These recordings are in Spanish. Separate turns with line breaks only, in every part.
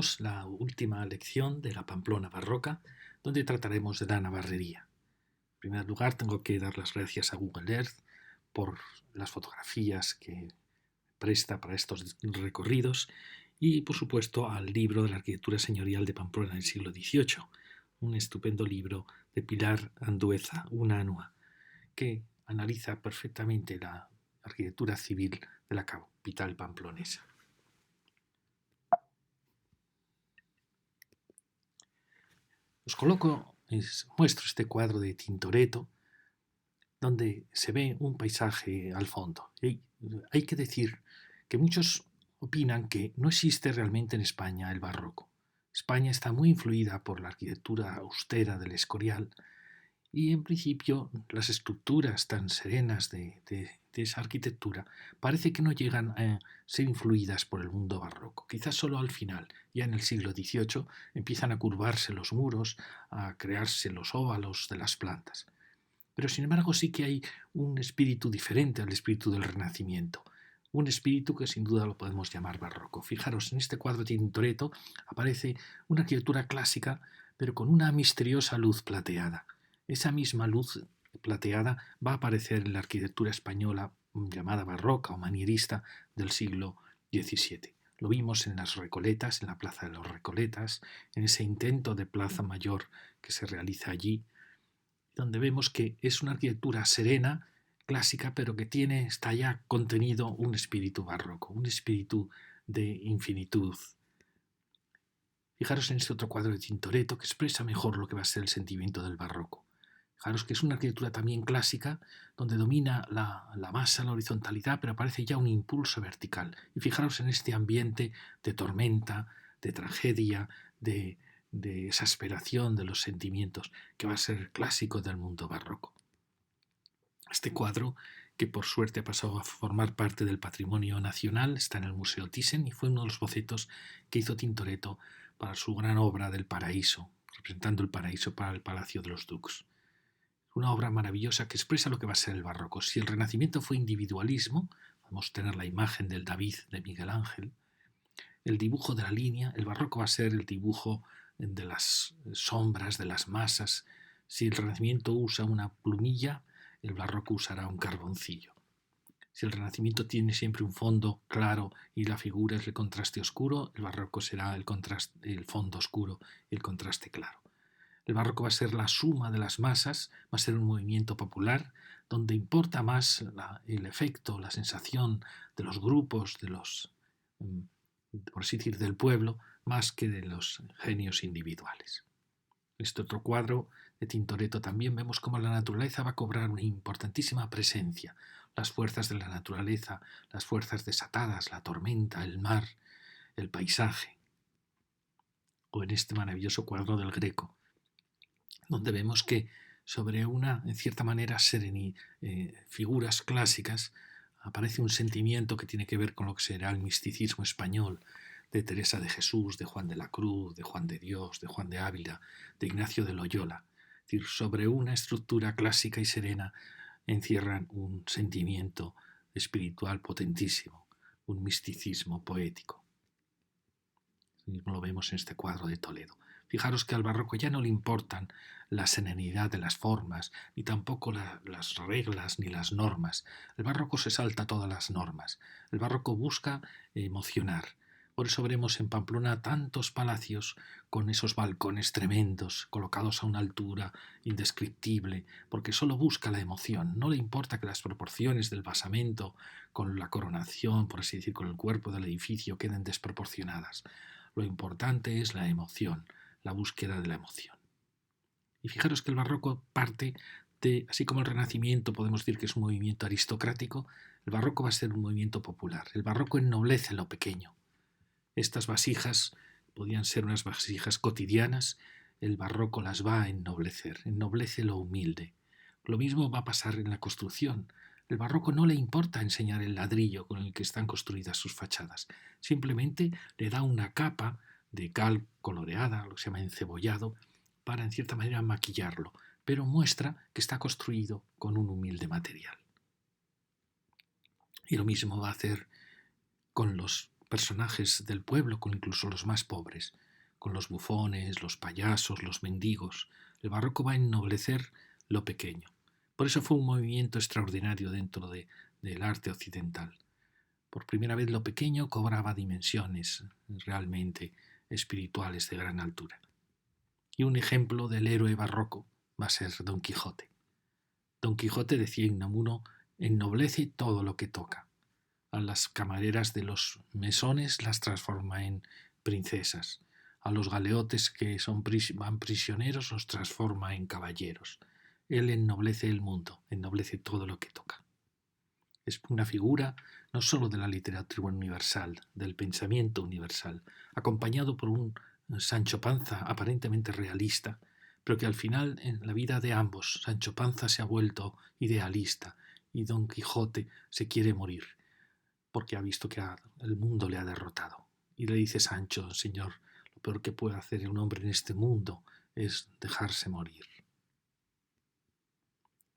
Comenzamos la última lección de la Pamplona barroca, donde trataremos de la navarrería. En primer lugar, tengo que dar las gracias a Google Earth por las fotografías que presta para estos recorridos y, por supuesto, al libro de la arquitectura señorial de Pamplona del siglo XVIII, un estupendo libro de Pilar Andueza Unanua, que analiza perfectamente la arquitectura civil de la capital pamplonesa. Muestro este cuadro de Tintoretto, donde se ve un paisaje al fondo. Hay que decir que muchos opinan que no existe realmente en España el barroco. España está muy influida por la arquitectura austera del Escorial y, en principio, las estructuras tan serenas de esa arquitectura parece que no llegan a ser influidas por el mundo barroco. Quizás solo al final, ya en el siglo XVIII, empiezan a curvarse los muros, a crearse los óvalos de las plantas. Pero, sin embargo, sí que hay un espíritu diferente al espíritu del Renacimiento, un espíritu que sin duda lo podemos llamar barroco. Fijaros, en este cuadro de Tintoretto aparece una arquitectura clásica, pero con una misteriosa luz plateada. Esa misma luz plateada va a aparecer en la arquitectura española llamada barroca o manierista del siglo XVII. Lo vimos en las Recoletas, en la Plaza de los Recoletas, en ese intento de plaza mayor que se realiza allí, donde vemos que es una arquitectura serena, clásica, pero que está ya contenido un espíritu barroco, un espíritu de infinitud. Fijaros en este otro cuadro de Tintoretto que expresa mejor lo que va a ser el sentimiento del barroco. Fijaros que es una arquitectura también clásica, donde domina la masa, la horizontalidad, pero aparece ya un impulso vertical. Y fijaros en este ambiente de tormenta, de tragedia, de exasperación de los sentimientos, que va a ser clásico del mundo barroco. Este cuadro, que por suerte ha pasado a formar parte del patrimonio nacional, está en el Museo Thyssen y fue uno de los bocetos que hizo Tintoretto para su gran obra del Paraíso, representando el paraíso para el Palacio de los Dux. Una obra maravillosa que expresa lo que va a ser el barroco. Si el Renacimiento fue individualismo, vamos a tener la imagen del David de Miguel Ángel, el dibujo de la línea, el barroco va a ser el dibujo de las sombras, de las masas. Si el Renacimiento usa una plumilla, el barroco usará un carboncillo. Si el Renacimiento tiene siempre un fondo claro y la figura es el contraste oscuro, el barroco será el fondo oscuro y el contraste claro. El barroco va a ser la suma de las masas, va a ser un movimiento popular donde importa más el efecto, la sensación de los grupos, de los, por así decir, del pueblo, más que de los genios individuales. En este otro cuadro de Tintoretto también vemos cómo la naturaleza va a cobrar una importantísima presencia. Las fuerzas de la naturaleza, las fuerzas desatadas, la tormenta, el mar, el paisaje. O en este maravilloso cuadro del Greco, donde vemos que sobre en cierta manera, figuras clásicas, aparece un sentimiento que tiene que ver con lo que será el misticismo español, de Teresa de Jesús, de Juan de la Cruz, de Juan de Dios, de Juan de Ávila, de Ignacio de Loyola. Es decir, sobre una estructura clásica y serena encierran un sentimiento espiritual potentísimo, un misticismo poético. Lo vemos en este cuadro de Toledo. Fijaros que al barroco ya no le importan la serenidad de las formas, ni tampoco las reglas ni las normas. El barroco se salta todas las normas. El barroco busca emocionar. Por eso veremos en Pamplona tantos palacios con esos balcones tremendos, colocados a una altura indescriptible, porque solo busca la emoción. No le importa que las proporciones del basamento con la coronación, por así decir, con el cuerpo del edificio queden desproporcionadas. Lo importante es la emoción, la búsqueda de la emoción. Y fijaros que el barroco parte de, así como el Renacimiento podemos decir que es un movimiento aristocrático, el barroco va a ser un movimiento popular. El barroco ennoblece lo pequeño. Estas vasijas podían ser unas vasijas cotidianas, el barroco las va a ennoblecer, ennoblece lo humilde. Lo mismo va a pasar en la construcción. El barroco no le importa enseñar el ladrillo con el que están construidas sus fachadas, simplemente le da una capa de cal coloreada, lo que se llama encebollado, para en cierta manera maquillarlo, pero muestra que está construido con un humilde material. Y lo mismo va a hacer con los personajes del pueblo, con incluso los más pobres, con los bufones, los payasos, los mendigos. El barroco va a ennoblecer lo pequeño. Por eso fue un movimiento extraordinario dentro del arte occidental. Por primera vez lo pequeño cobraba dimensiones realmente espirituales de gran altura. Y un ejemplo del héroe barroco va a ser Don Quijote. Don Quijote, decía Unamuno, ennoblece todo lo que toca. A las camareras de los mesones las transforma en princesas. A los galeotes que van prisioneros los transforma en caballeros. Él ennoblece el mundo, ennoblece todo lo que toca. Es una figura no sólo de la literatura universal, del pensamiento universal, acompañado por un Sancho Panza aparentemente realista, pero que al final en la vida de ambos Sancho Panza se ha vuelto idealista y Don Quijote se quiere morir porque ha visto que el mundo le ha derrotado. Y le dice Sancho: Señor, lo peor que puede hacer un hombre en este mundo es dejarse morir.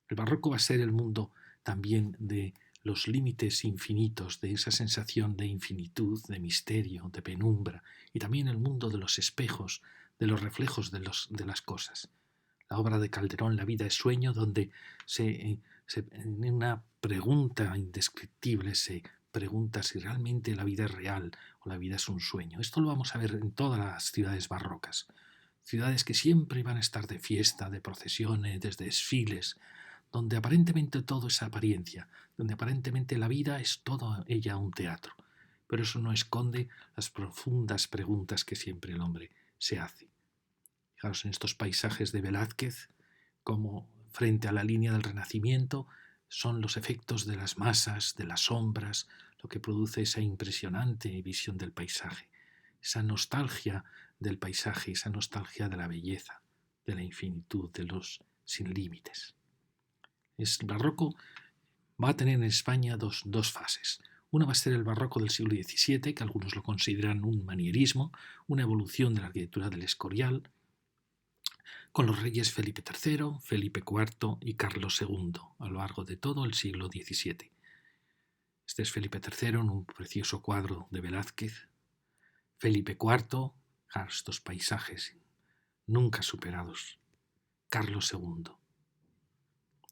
El barroco va a ser el mundo también de los límites infinitos, de esa sensación de infinitud, de misterio, de penumbra, y también el mundo de los espejos, de los reflejos de las cosas. La obra de Calderón, La vida es sueño, donde en una pregunta indescriptible se pregunta si realmente la vida es real o la vida es un sueño. Esto lo vamos a ver en todas las ciudades barrocas. Ciudades que siempre van a estar de fiesta, de procesiones, de desfiles, donde aparentemente todo es apariencia, donde aparentemente la vida es toda ella un teatro. Pero eso no esconde las profundas preguntas que siempre el hombre se hace. Fijaros en estos paisajes de Velázquez, como frente a la línea del Renacimiento son los efectos de las masas, de las sombras, lo que produce esa impresionante visión del paisaje, esa nostalgia del paisaje, esa nostalgia de la belleza, de la infinitud, de los sin límites. El barroco va a tener en España dos fases. Una va a ser el barroco del siglo XVII, que algunos lo consideran un manierismo, una evolución de la arquitectura del Escorial, con los reyes Felipe III, Felipe IV y Carlos II a lo largo de todo el siglo XVII. Este es Felipe III en un precioso cuadro de Velázquez. Felipe IV, estos paisajes nunca superados. Carlos II.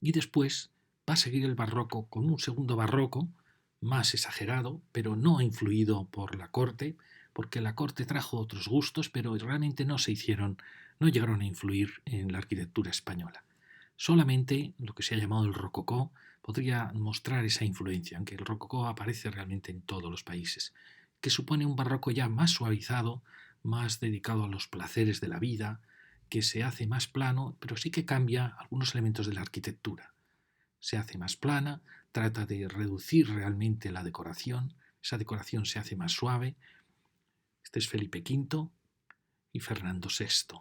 Y después va a seguir el barroco con un segundo barroco más exagerado, pero no influido por la corte, porque la corte trajo otros gustos, pero realmente no llegaron a influir en la arquitectura española. Solamente lo que se ha llamado el rococó podría mostrar esa influencia, aunque el rococó aparece realmente en todos los países, que supone un barroco ya más suavizado, más dedicado a los placeres de la vida, que se hace más plano, pero sí que cambia algunos elementos de la arquitectura. Se hace más plana, trata de reducir realmente la decoración, esa decoración se hace más suave. Este es Felipe V y Fernando VI.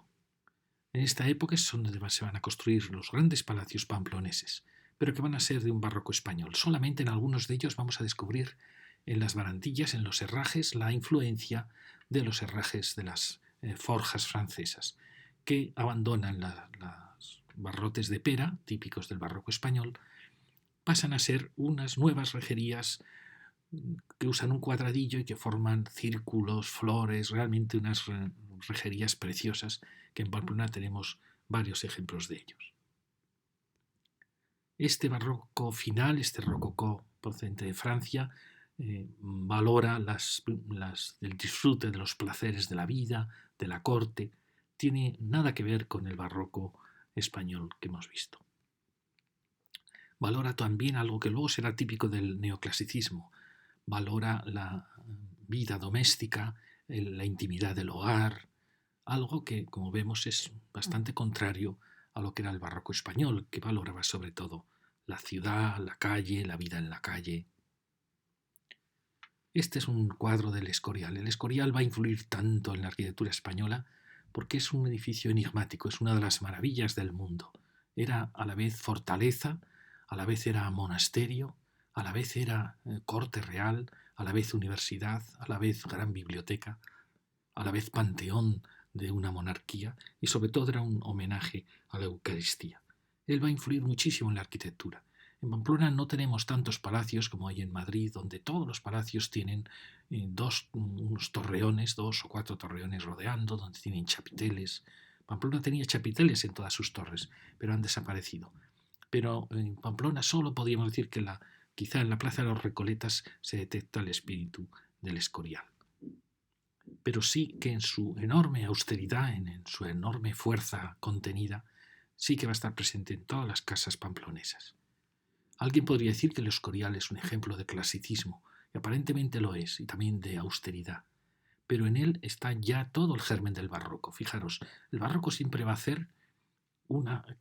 En esta época son donde se van a construir los grandes palacios pamploneses, pero que van a ser de un barroco español. Solamente en algunos de ellos vamos a descubrir en las barandillas, en los herrajes, la influencia de los herrajes de las forjas francesas, que abandonan los barrotes de pera, típicos del barroco español, pasan a ser unas nuevas rejerías que usan un cuadradillo y que forman círculos, flores, realmente unas rejerías preciosas, que en Pamplona tenemos varios ejemplos de ellos. Este barroco final, este rococó procedente de Francia, valora el disfrute de los placeres de la vida, de la corte. Tiene nada que ver con el barroco español que hemos visto. Valora también algo que luego será típico del neoclasicismo. Valora la vida doméstica, la intimidad del hogar, algo que, como vemos, es bastante contrario a lo que era el barroco español, que valoraba sobre todo la ciudad, la calle, la vida en la calle. Este es un cuadro del Escorial. El Escorial va a influir tanto en la arquitectura española porque es un edificio enigmático, es una de las maravillas del mundo. Era a la vez fortaleza, a la vez era monasterio, a la vez era corte real, a la vez universidad, a la vez gran biblioteca, a la vez panteón de una monarquía y sobre todo era un homenaje a la Eucaristía. Él va a influir muchísimo en la arquitectura. En Pamplona no tenemos tantos palacios como hay en Madrid, donde todos los palacios tienen unos torreones, 2 o 4 torreones rodeando, donde tienen chapiteles. Pamplona tenía chapiteles en todas sus torres, pero han desaparecido. Pero en Pamplona solo podríamos decir que quizá en la Plaza de los Recoletas se detecta el espíritu del Escorial. Pero sí que en su enorme austeridad, en su enorme fuerza contenida, sí que va a estar presente en todas las casas pamplonesas. Alguien podría decir que el Escorial es un ejemplo de clasicismo, y aparentemente lo es, y también de austeridad. Pero en él está ya todo el germen del barroco. Fijaros, el barroco siempre va a hacer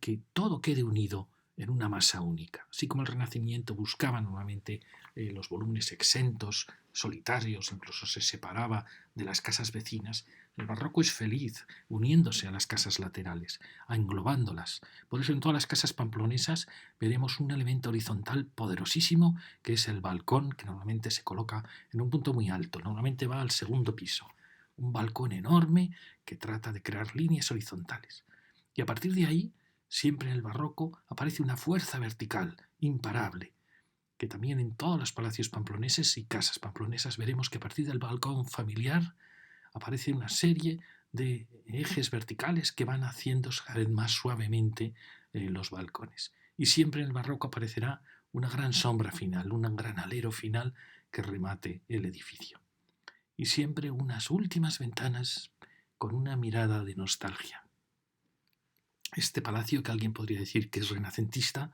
que todo quede unido en una masa única. Así como el Renacimiento buscaba normalmente los volúmenes exentos, solitarios, incluso se separaba de las casas vecinas, el barroco es feliz uniéndose a las casas laterales, englobándolas. Por eso en todas las casas pamplonesas veremos un elemento horizontal poderosísimo que es el balcón, que normalmente se coloca en un punto muy alto, normalmente va al segundo piso. Un balcón enorme que trata de crear líneas horizontales. Y a partir de ahí, siempre en el barroco, aparece una fuerza vertical, imparable, que también en todos los palacios pamploneses y casas pamplonesas veremos que a partir del balcón familiar aparece una serie de ejes verticales que van haciendo cada vez más suavemente los balcones. Y siempre en el barroco aparecerá una gran sombra final, un gran alero final que remate el edificio. Y siempre unas últimas ventanas con una mirada de nostalgia. Este palacio, que alguien podría decir que es renacentista,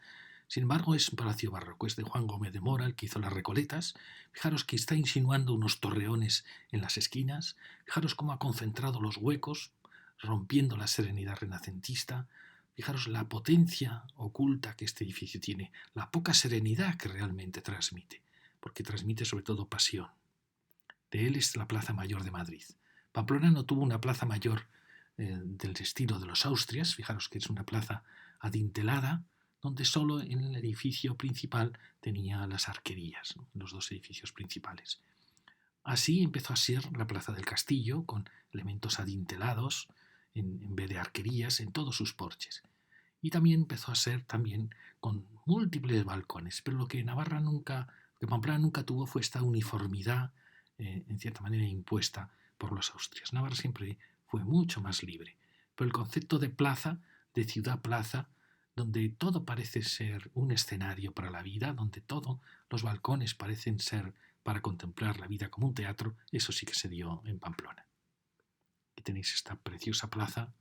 sin embargo es un palacio barroco, es de Juan Gómez de Mora, el que hizo las Recoletas. Fijaros que está insinuando unos torreones en las esquinas, fijaros cómo ha concentrado los huecos, rompiendo la serenidad renacentista. Fijaros la potencia oculta que este edificio tiene, la poca serenidad que realmente transmite, porque transmite sobre todo pasión. De él es la Plaza Mayor de Madrid. Pamplona no tuvo una plaza mayor del estilo de los Austrias, fijaros que es una plaza adintelada, donde solo en el edificio principal tenía las arquerías, ¿no? Los 2 edificios principales. Así empezó a ser la Plaza del Castillo, con elementos adintelados, en vez de arquerías, en todos sus porches. Y también empezó a ser también con múltiples balcones, pero lo que Pamplona nunca tuvo fue esta uniformidad, en cierta manera impuesta por los austrias. Navarra siempre fue mucho más libre. Pero el concepto de plaza, de ciudad-plaza, donde todo parece ser un escenario para la vida, donde todos los balcones parecen ser para contemplar la vida como un teatro, eso sí que se dio en Pamplona. Aquí tenéis esta preciosa plaza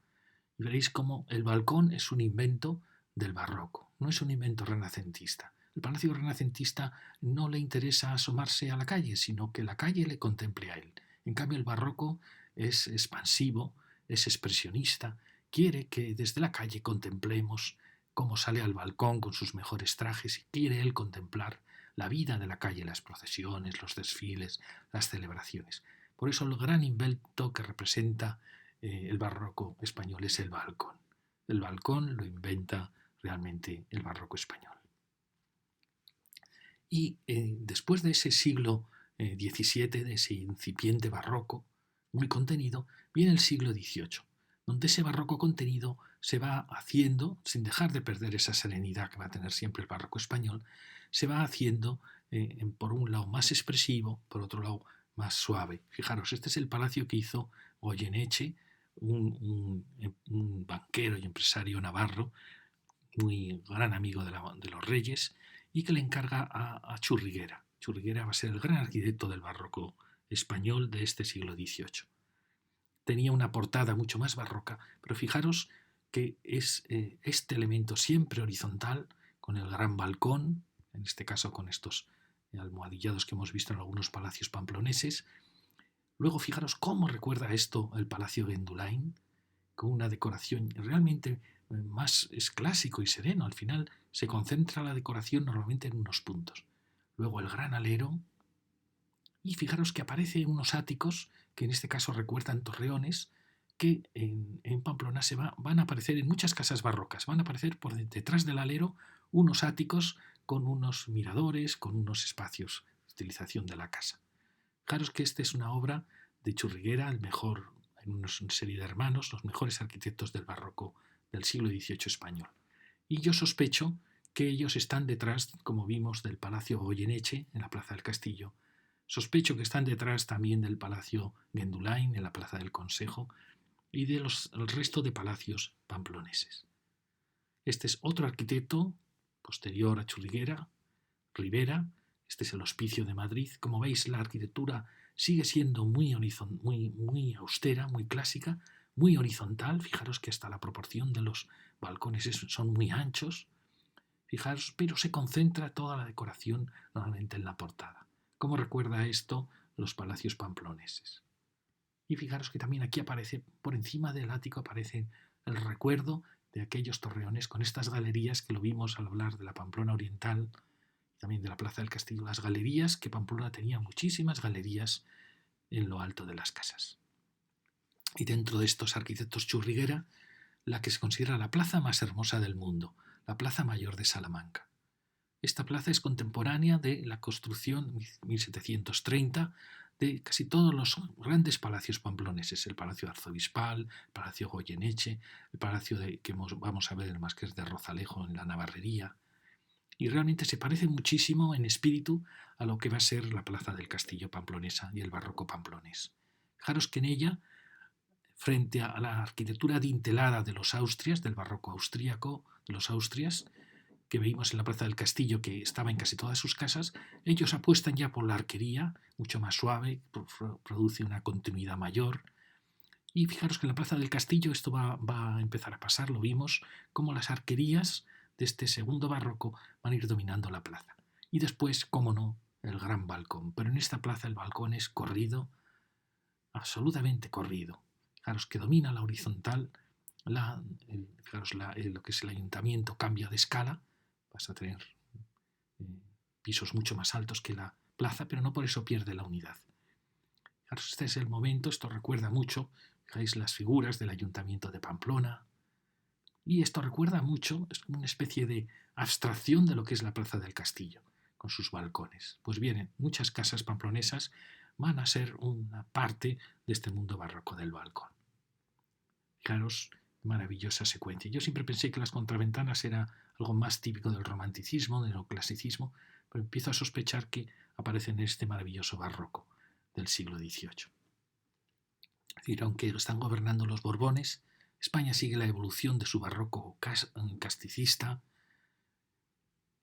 y veréis cómo el balcón es un invento del barroco, no es un invento renacentista. El palacio renacentista no le interesa asomarse a la calle, sino que la calle le contemple a él. En cambio, el barroco es expansivo, es expresionista, quiere que desde la calle contemplemos cómo sale al balcón con sus mejores trajes y quiere él contemplar la vida de la calle, las procesiones, los desfiles, las celebraciones. Por eso el gran invento que representa el barroco español es el balcón. El balcón lo inventa realmente el barroco español. Y después de ese siglo XVII, de ese incipiente barroco muy contenido, viene el siglo XVIII, donde ese barroco contenido se va haciendo, sin dejar de perder esa serenidad que va a tener siempre el barroco español, se va haciendo por un lado más expresivo, por otro lado más suave. Fijaros, este es el palacio que hizo Goyeneche, un banquero y empresario navarro, muy gran amigo de los reyes, y que le encarga a Churriguera. Churriguera va a ser el gran arquitecto del barroco español de este siglo XVIII. Tenía una portada mucho más barroca, pero fijaros que es este elemento siempre horizontal, con el gran balcón, en este caso con estos almohadillados que hemos visto en algunos palacios pamploneses. Luego fijaros cómo recuerda esto el Palacio Gendulain, con una decoración realmente más es clásico y sereno. Al final se concentra la decoración normalmente en unos puntos. Luego el gran alero. Y fijaros que aparecen unos áticos, que en este caso recuerdan torreones, que en Pamplona van a aparecer en muchas casas barrocas. Van a aparecer por detrás del alero unos áticos con unos miradores, con unos espacios de utilización de la casa. Fijaros que esta es una obra de Churriguera, el mejor, en una serie de hermanos, los mejores arquitectos del barroco del siglo XVIII español. Y yo sospecho que ellos están detrás, como vimos, del Palacio Goyeneche en la Plaza del Castillo. Sospecho que están detrás también del Palacio Gendulain en la Plaza del Consejo y del resto de palacios pamploneses. Este es otro arquitecto posterior a Churriguera, Rivera. Este es el Hospicio de Madrid. Como veis, la arquitectura sigue siendo muy austera, muy clásica, muy horizontal. Fijaros que hasta la proporción de los balcones son muy anchos. Fijaros, pero se concentra toda la decoración normalmente en la portada. ¿Cómo recuerda esto los palacios pamploneses? Y fijaros que también aquí aparece, por encima del ático, aparece el recuerdo de aquellos torreones con estas galerías que lo vimos al hablar de la Pamplona Oriental y también de la Plaza del Castillo. Las galerías, que Pamplona tenía muchísimas galerías en lo alto de las casas. Y dentro de estos arquitectos Churriguera, la que se considera la plaza más hermosa del mundo, la Plaza Mayor de Salamanca. Esta plaza es contemporánea de la construcción 1730 de casi todos los grandes palacios pamploneses, el Palacio Arzobispal, el Palacio Goyeneche, el palacio que vamos a ver el Marqués de Rozalejo en la Navarrería, y realmente se parece muchísimo en espíritu a lo que va a ser la Plaza del Castillo pamplonesa y el barroco pamplonés. Fijaros que en ella, frente a la arquitectura dintelada de los Austrias, del barroco austríaco, de los Austrias, que veíamos en la Plaza del Castillo, que estaba en casi todas sus casas, ellos apuestan ya por la arquería, mucho más suave, produce una continuidad mayor. Y fijaros que en la Plaza del Castillo esto va a empezar a pasar, lo vimos, como las arquerías de este segundo barroco van a ir dominando la plaza. Y después, cómo no, el gran balcón. Pero en esta plaza el balcón es corrido, absolutamente corrido. Fijaros que domina la horizontal, lo que es el ayuntamiento cambia de escala, vas a tener pisos mucho más altos que la plaza, pero no por eso pierde la unidad. Este es el momento, esto recuerda mucho, fijáis las figuras del ayuntamiento de Pamplona, y esto recuerda mucho, es como una especie de abstracción de lo que es la Plaza del Castillo, con sus balcones. Pues bien, muchas casas pamplonesas van a ser una parte de este mundo barroco del balcón. Fijaros, maravillosa secuencia. Yo siempre pensé que las contraventanas era algo más típico del romanticismo, del neoclasicismo, pero empiezo a sospechar que aparecen en este maravilloso barroco del siglo XVIII. Es decir, aunque están gobernando los Borbones, España sigue la evolución de su barroco casticista,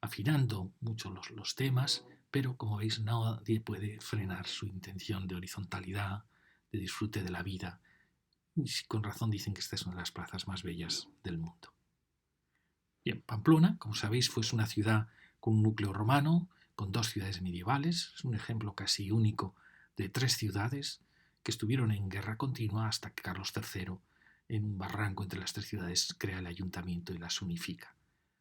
afinando mucho los temas, pero como veis nadie puede frenar su intención de horizontalidad, de disfrute de la vida. Y con razón dicen que esta es una de las plazas más bellas del mundo. Bien, Pamplona, como sabéis, fue una ciudad con un núcleo romano, con dos ciudades medievales. Es un ejemplo casi único de tres ciudades que estuvieron en guerra continua hasta que Carlos III, en un barranco entre las tres ciudades, crea el ayuntamiento y las unifica.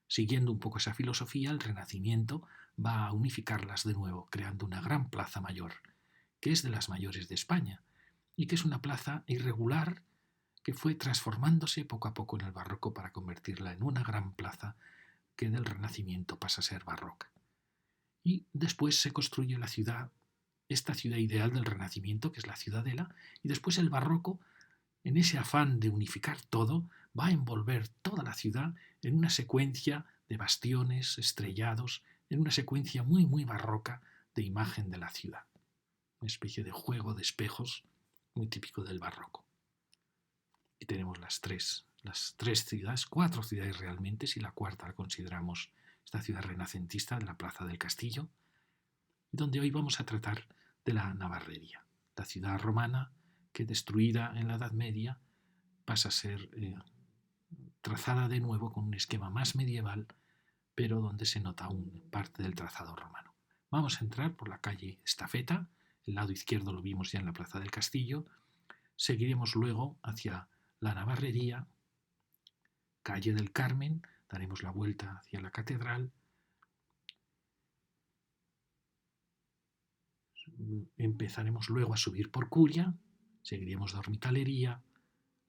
Siguiendo un poco esa filosofía, el Renacimiento va a unificarlas de nuevo, creando una gran plaza mayor, que es de las mayores de España, y que es una plaza irregular que fue transformándose poco a poco en el barroco para convertirla en una gran plaza que del Renacimiento pasa a ser barroca. Y después se construye la ciudad, esta ciudad ideal del Renacimiento, que es la Ciudadela, y después el barroco, en ese afán de unificar todo, va a envolver toda la ciudad en una secuencia de bastiones, estrellados, en una secuencia muy, muy barroca de imagen de la ciudad. Una especie de juego de espejos muy típico del barroco. Y tenemos las tres ciudades, cuatro ciudades realmente, si la cuarta la consideramos esta ciudad renacentista de la Plaza del Castillo, donde hoy vamos a tratar de la Navarrería, la ciudad romana que destruida en la Edad Media pasa a ser trazada de nuevo con un esquema más medieval, pero donde se nota aún parte del trazado romano. Vamos a entrar por la calle Estafeta, el lado izquierdo lo vimos ya en la Plaza del Castillo, seguiremos luego hacia la Navarrería, calle del Carmen, daremos la vuelta hacia la catedral, empezaremos luego a subir por Curia, seguiremos la Hormitalería,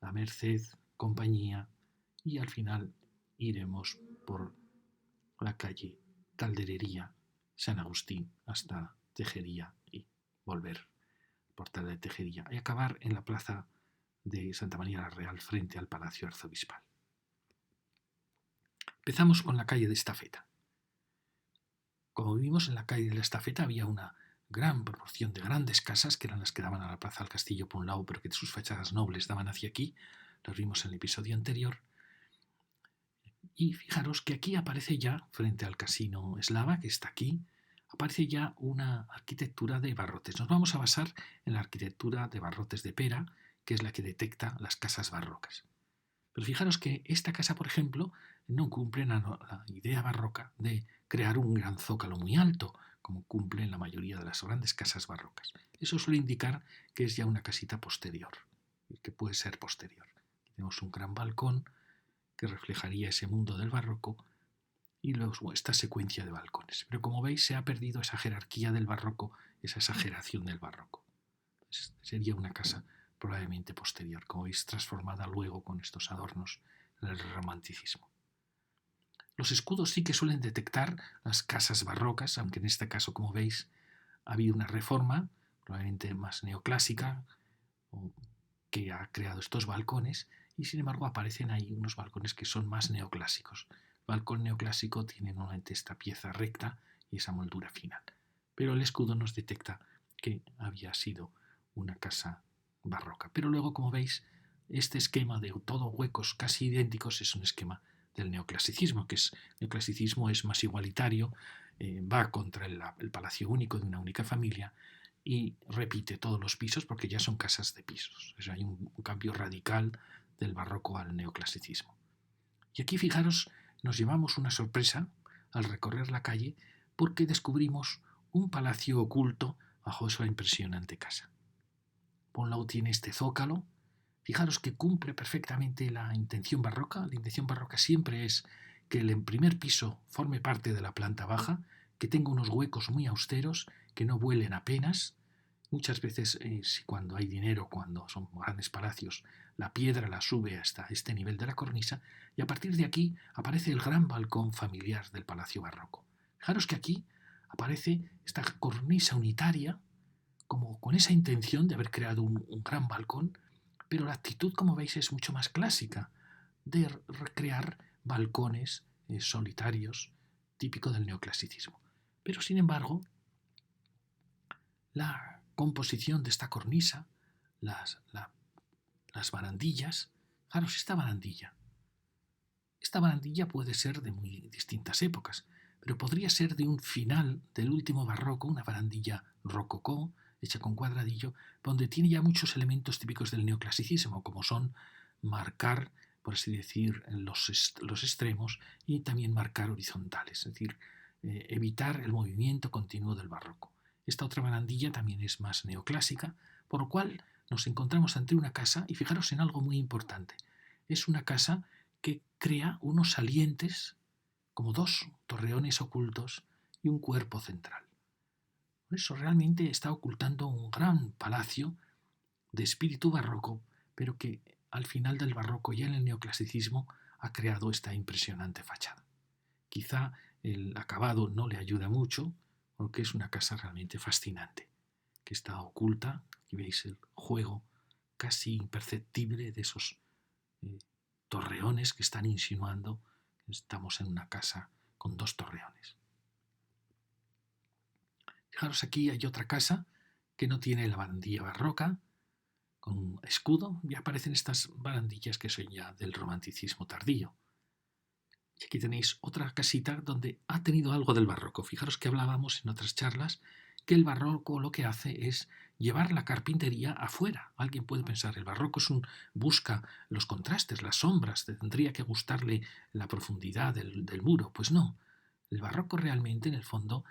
la Merced, Compañía, y al final iremos por la calle Calderería, San Agustín, hasta Tejería y volver Portal de Tejería y acabar en la plaza de Santa María la Real frente al Palacio Arzobispal. Empezamos con la calle de Estafeta. Como vimos en la calle de la Estafeta había una gran proporción de grandes casas que eran las que daban a la plaza del castillo por un lado, pero que sus fachadas nobles daban hacia aquí. Los vimos en el episodio anterior. Y fijaros que aquí aparece ya, frente al casino eslava, que está aquí, aparece ya una arquitectura de barrotes. Nos vamos a basar en la arquitectura de barrotes de Pera, que es la que detecta las casas barrocas. Pero fijaros que esta casa, por ejemplo, no cumple la idea barroca de crear un gran zócalo muy alto, como cumplen la mayoría de las grandes casas barrocas. Eso suele indicar que es ya una casita posterior, que puede ser posterior. Tenemos un gran balcón que reflejaría ese mundo del barroco y luego esta secuencia de balcones. Pero como veis se ha perdido esa jerarquía del barroco, esa exageración del barroco. Sería una casa probablemente posterior, como veis, transformada luego con estos adornos del romanticismo. Los escudos sí que suelen detectar las casas barrocas, aunque en este caso, como veis, ha habido una reforma, probablemente más neoclásica, que ha creado estos balcones, y sin embargo aparecen ahí unos balcones que son más neoclásicos. El balcón neoclásico tiene normalmente esta pieza recta y esa moldura final, pero el escudo nos detecta que había sido una casa barroca. Pero luego, como veis, este esquema de todo huecos casi idénticos es un esquema del neoclasicismo, el neoclasicismo es más igualitario, va contra el palacio único de una única familia y repite todos los pisos porque ya son casas de pisos. O sea, hay un cambio radical del barroco al neoclasicismo. Y aquí, fijaros, nos llevamos una sorpresa al recorrer la calle porque descubrimos un palacio oculto bajo esa impresionante casa. Por un lado tiene este zócalo. Fijaros que cumple perfectamente la intención barroca. La intención barroca siempre es que el primer piso forme parte de la planta baja, que tenga unos huecos muy austeros, que no vuelen apenas. Muchas veces, cuando hay dinero, cuando son grandes palacios, la piedra la sube hasta este nivel de la cornisa y a partir de aquí aparece el gran balcón familiar del palacio barroco. Fijaros que aquí aparece esta cornisa unitaria, como con esa intención de haber creado un gran balcón, pero la actitud, como veis, es mucho más clásica, de recrear balcones solitarios, típico del neoclasicismo. Pero, sin embargo, la composición de esta cornisa, las barandillas, fijaros, esta barandilla puede ser de muy distintas épocas, pero podría ser de un final del último barroco, una barandilla rococó, hecha con cuadradillo, donde tiene ya muchos elementos típicos del neoclasicismo, como son marcar, por así decir, los extremos y también marcar horizontales, es decir, evitar el movimiento continuo del barroco. Esta otra barandilla también es más neoclásica, por lo cual nos encontramos ante una casa, y fijaros en algo muy importante, es una casa que crea unos salientes, como dos torreones ocultos y un cuerpo central. Por eso realmente está ocultando un gran palacio de espíritu barroco, pero que al final del barroco y en el neoclasicismo ha creado esta impresionante fachada. Quizá el acabado no le ayuda mucho, porque es una casa realmente fascinante, que está oculta. Aquí veis el juego casi imperceptible de esos torreones que están insinuando que estamos en una casa con dos torreones. Fijaros, aquí hay otra casa que no tiene la barandilla barroca, con un escudo, y aparecen estas barandillas que son ya del romanticismo tardío. Y aquí tenéis otra casita donde ha tenido algo del barroco. Fijaros que hablábamos en otras charlas que el barroco lo que hace es llevar la carpintería afuera. Alguien puede pensar, el barroco busca los contrastes, las sombras, tendría que gustarle la profundidad del muro. Pues no, el barroco realmente en el fondo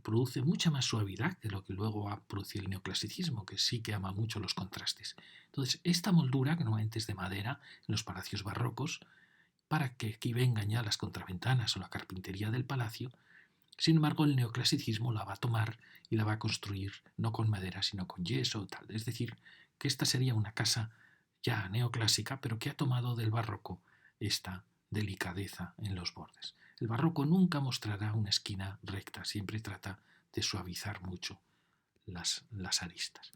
produce mucha más suavidad que lo que luego va a producir el neoclasicismo, que sí que ama mucho los contrastes. Entonces, esta moldura, que normalmente es de madera en los palacios barrocos, para que aquí vengan ya las contraventanas o la carpintería del palacio. Sin embargo, el neoclasicismo la va a tomar y la va a construir no con madera, sino con yeso o tal. Es decir, que esta sería una casa ya neoclásica, pero que ha tomado del barroco esta delicadeza en los bordes. El barroco nunca mostrará una esquina recta, siempre trata de suavizar mucho las aristas.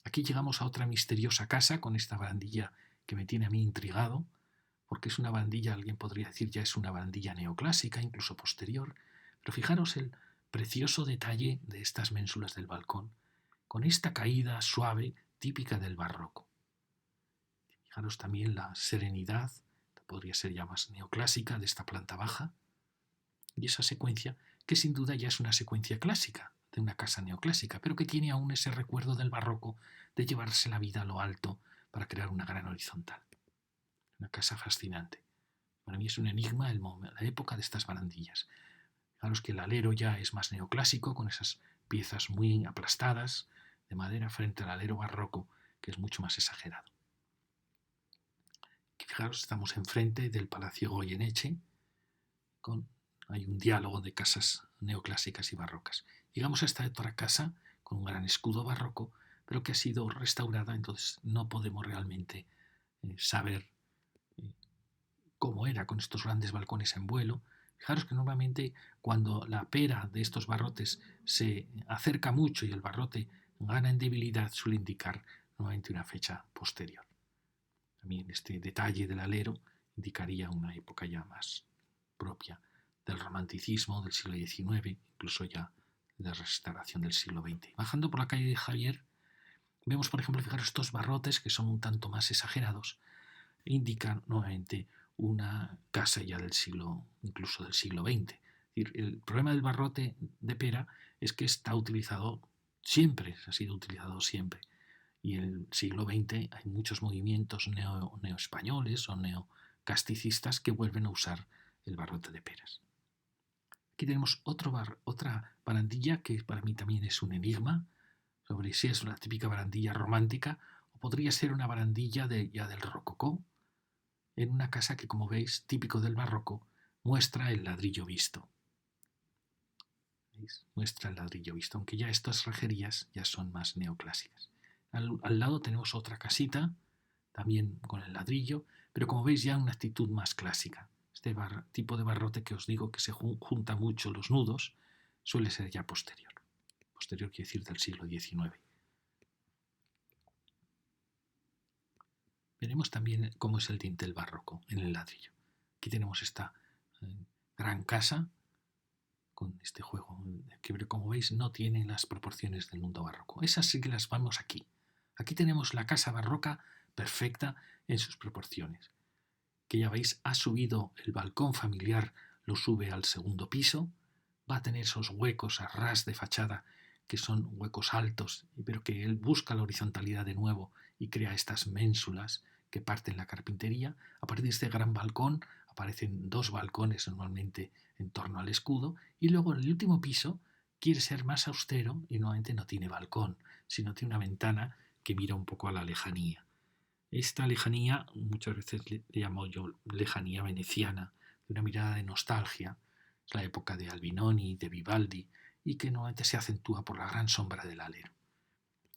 Aquí llegamos a otra misteriosa casa con esta barandilla que me tiene a mí intrigado, porque es una barandilla, alguien podría decir ya es una barandilla neoclásica, incluso posterior, Pero fijaros el precioso detalle de estas ménsulas del balcón, con esta caída suave típica del barroco. Fijaros también la serenidad, podría ser ya más neoclásica, de esta planta baja, y esa secuencia, que sin duda ya es una secuencia clásica, de una casa neoclásica, pero que tiene aún ese recuerdo del barroco de llevarse la vida a lo alto para crear una gran horizontal. Una casa fascinante. Para mí es un enigma la época de estas barandillas. Fijaros que el alero ya es más neoclásico, con esas piezas muy aplastadas de madera frente al alero barroco, que es mucho más exagerado. Aquí, fijaros, estamos enfrente del Palacio Goyeneche, hay un diálogo de casas neoclásicas y barrocas. Llegamos a esta otra casa con un gran escudo barroco, pero que ha sido restaurada, entonces no podemos realmente saber cómo era con estos grandes balcones en vuelo. Fijaros que normalmente cuando la pera de estos barrotes se acerca mucho y el barrote gana en debilidad, suele indicar nuevamente una fecha posterior. También este detalle del alero indicaría una época ya más propia del romanticismo del siglo XIX, incluso ya de restauración del siglo XX. Bajando por la calle de Javier, vemos, por ejemplo, fijaros estos barrotes que son un tanto más exagerados, e indican nuevamente una casa ya del siglo, incluso del siglo XX. Es decir, el problema del barrote de pera es que está utilizado siempre, ha sido utilizado siempre. Y en el siglo XX hay muchos movimientos neoespañoles o neocasticistas que vuelven a usar el barrote de peras. Aquí tenemos otra barandilla que para mí también es un enigma, sobre si es una típica barandilla romántica o podría ser una barandilla ya del rococó, en una casa que, como veis, típico del barroco, muestra el ladrillo visto. ¿Veis? Muestra el ladrillo visto, aunque ya estas rejerías ya son más neoclásicas. Al lado tenemos otra casita, también con el ladrillo, pero como veis ya una actitud más clásica. Este tipo de barrote que os digo que se junta mucho los nudos suele ser ya posterior. Posterior quiere decir del siglo XIX. Veremos también cómo es el dintel barroco en el ladrillo. Aquí tenemos esta gran casa con este juego que, como veis, no tiene las proporciones del mundo barroco. Esas sí que las vemos aquí. Aquí tenemos la casa barroca perfecta en sus proporciones, que ya veis ha subido el balcón familiar, lo sube al segundo piso, va a tener esos huecos a ras de fachada que son huecos altos, pero que él busca la horizontalidad de nuevo y crea estas ménsulas que parten la carpintería. A partir de este gran balcón aparecen dos balcones normalmente en torno al escudo, y luego en el último piso quiere ser más austero y nuevamente no tiene balcón, sino tiene una ventana que mira un poco a la lejanía. Esta lejanía muchas veces le llamo yo lejanía veneciana, de una mirada de nostalgia. Es la época de Albinoni, de Vivaldi, y que normalmente se acentúa por la gran sombra del alero.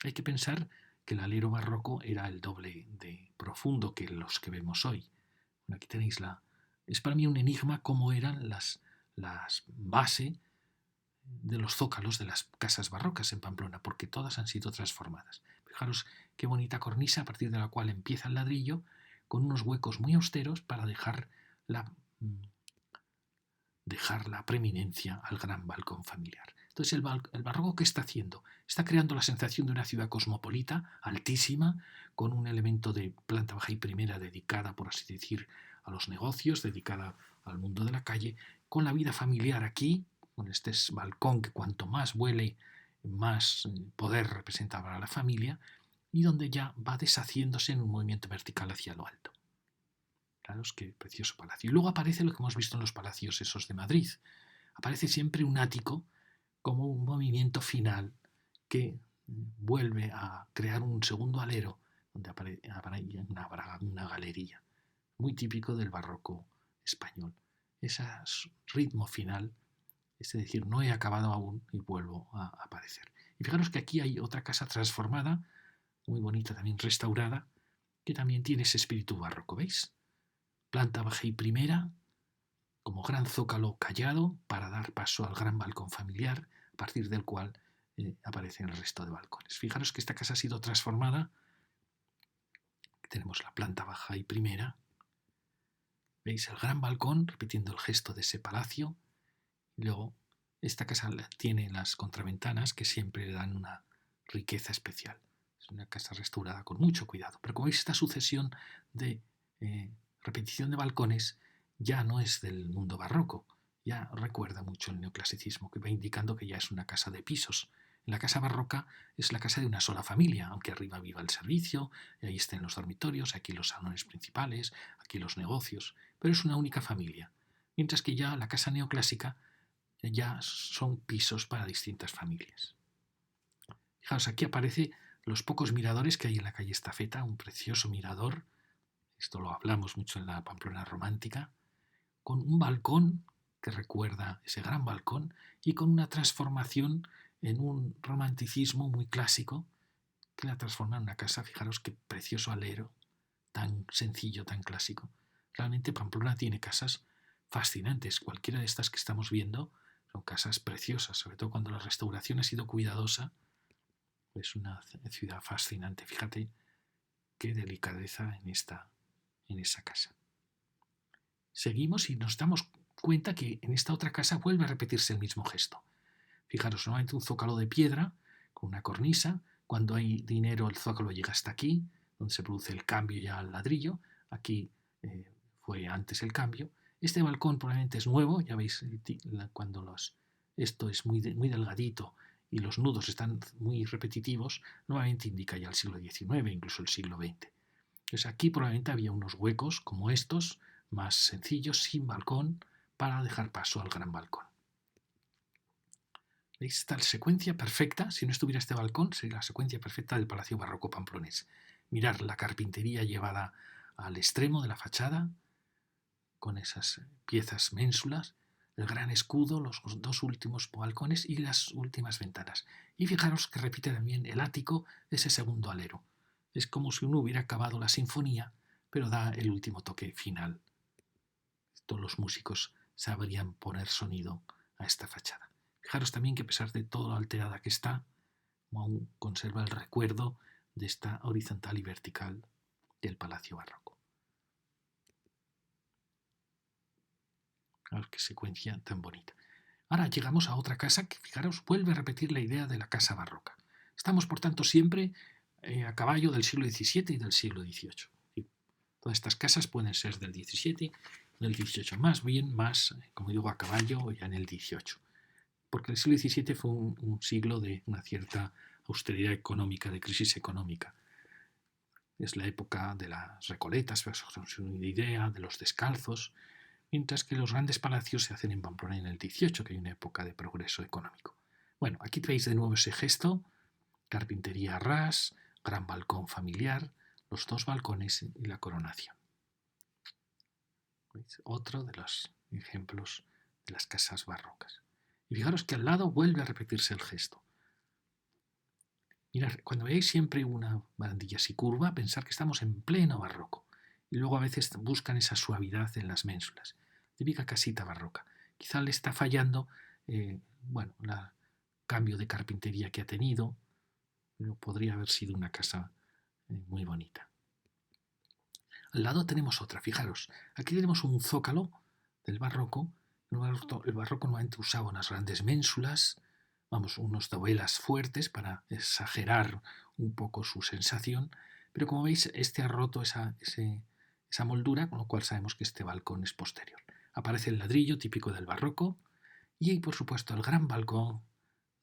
Hay que pensar que el alero barroco era el doble de profundo que los que vemos hoy. Bueno, aquí tenéis es para mí un enigma cómo eran las bases de los zócalos de las casas barrocas en Pamplona, porque todas han sido transformadas. Fijaros qué bonita cornisa a partir de la cual empieza el ladrillo, con unos huecos muy austeros para dejar la preeminencia al gran balcón familiar. Entonces el barroco, ¿qué está haciendo? Está creando la sensación de una ciudad cosmopolita, altísima, con un elemento de planta baja y primera dedicada, por así decir, a los negocios, dedicada al mundo de la calle, con la vida familiar aquí, con este balcón que cuanto más vuele, más poder representa para la familia, y donde ya va deshaciéndose en un movimiento vertical hacia lo alto. Fijaros qué precioso palacio. Y luego aparece lo que hemos visto en los palacios esos de Madrid. Aparece siempre un ático como un movimiento final que vuelve a crear un segundo alero donde aparece una galería. Muy típico del barroco español. Ese ritmo final, es decir, no he acabado aún y vuelvo a aparecer. Y fijaros que aquí hay otra casa transformada, muy bonita también restaurada, que también tiene ese espíritu barroco, ¿veis? Planta baja y primera, como gran zócalo callado para dar paso al gran balcón familiar, a partir del cual aparecen el resto de balcones. Fijaros que esta casa ha sido transformada. Tenemos la planta baja y primera. ¿Veis el gran balcón, repitiendo el gesto de ese palacio? Y luego Esta casa tiene las contraventanas que siempre le dan una riqueza especial. Es una casa restaurada con mucho cuidado. Pero como veis, esta sucesión de repetición de balcones ya no es del mundo barroco, ya recuerda mucho el neoclasicismo, que va indicando que ya es una casa de pisos. En la casa barroca es la casa de una sola familia, aunque arriba viva el servicio, y ahí estén los dormitorios, aquí los salones principales, aquí los negocios, pero es una única familia. Mientras que ya la casa neoclásica ya son pisos para distintas familias. Fijaos, aquí aparece los pocos miradores que hay en la calle Estafeta, un precioso mirador, esto lo hablamos mucho en la Pamplona romántica, con un balcón que recuerda ese gran balcón y con una transformación en un romanticismo muy clásico que la transforma en una casa. Fijaros qué precioso alero, tan sencillo, tan clásico. Realmente Pamplona tiene casas fascinantes. Cualquiera de estas que estamos viendo son casas preciosas, sobre todo cuando la restauración ha sido cuidadosa. Es una ciudad fascinante. Fíjate qué delicadeza en esa casa. Seguimos y nos damos cuenta que en esta otra casa vuelve a repetirse el mismo gesto. Fijaros, normalmente un zócalo de piedra con una cornisa. Cuando hay dinero el zócalo llega hasta aquí, donde se produce el cambio ya al ladrillo. Aquí fue antes el cambio. Este balcón probablemente es nuevo, ya veis, cuando esto es muy delgadito y los nudos están muy repetitivos, normalmente indica ya el siglo XIX, incluso el siglo XX. Entonces aquí probablemente había unos huecos como estos, más sencillos, sin balcón, para dejar paso al gran balcón. ¿Veis? Esta secuencia perfecta, si no estuviera este balcón, sería la secuencia perfecta del Palacio Barroco pamplonés. Mirar la carpintería llevada al extremo de la fachada, con esas piezas ménsulas, el gran escudo, los dos últimos balcones y las últimas ventanas. Y fijaros que repite también el ático de ese segundo alero. Es como si uno hubiera acabado la sinfonía, pero da el último toque final. Todos los músicos sabrían poner sonido a esta fachada. Fijaros también que a pesar de todo lo alterada que está, aún conserva el recuerdo de esta horizontal y vertical del Palacio Barroco. Fijaros qué secuencia tan bonita. Ahora llegamos a otra casa que, fijaros, vuelve a repetir la idea de la casa barroca. Estamos, por tanto, siempre a caballo del siglo XVII y del siglo XVIII. Y todas estas casas pueden ser del XVII, del XVIII, más bien, como digo, a caballo ya en el XVIII. Porque el siglo XVII fue un siglo de una cierta austeridad económica, de crisis económica. Es la época de las recoletas, una idea, de los descalzos, mientras que los grandes palacios se hacen en Pamplona en el XVIII, que hay una época de progreso económico. Bueno, aquí veis de nuevo ese gesto, carpintería a ras, gran balcón familiar, los dos balcones y la coronación. ¿Veis? Otro de los ejemplos de las casas barrocas. Y fijaros que al lado vuelve a repetirse el gesto. Mirad, cuando veáis siempre una barandilla así curva, pensar que estamos en pleno barroco. Y luego a veces buscan esa suavidad en las ménsulas. Típica casita barroca. Quizá le está fallando, el cambio de carpintería que ha tenido, pero podría haber sido una casa muy bonita. Al lado tenemos otra, fijaros. Aquí tenemos un zócalo del barroco. El barroco normalmente usaba unas grandes ménsulas, unos dovelas fuertes para exagerar un poco su sensación, pero como veis, este ha roto esa moldura, con lo cual sabemos que este balcón es posterior. Aparece el ladrillo típico del barroco y, por supuesto, el gran balcón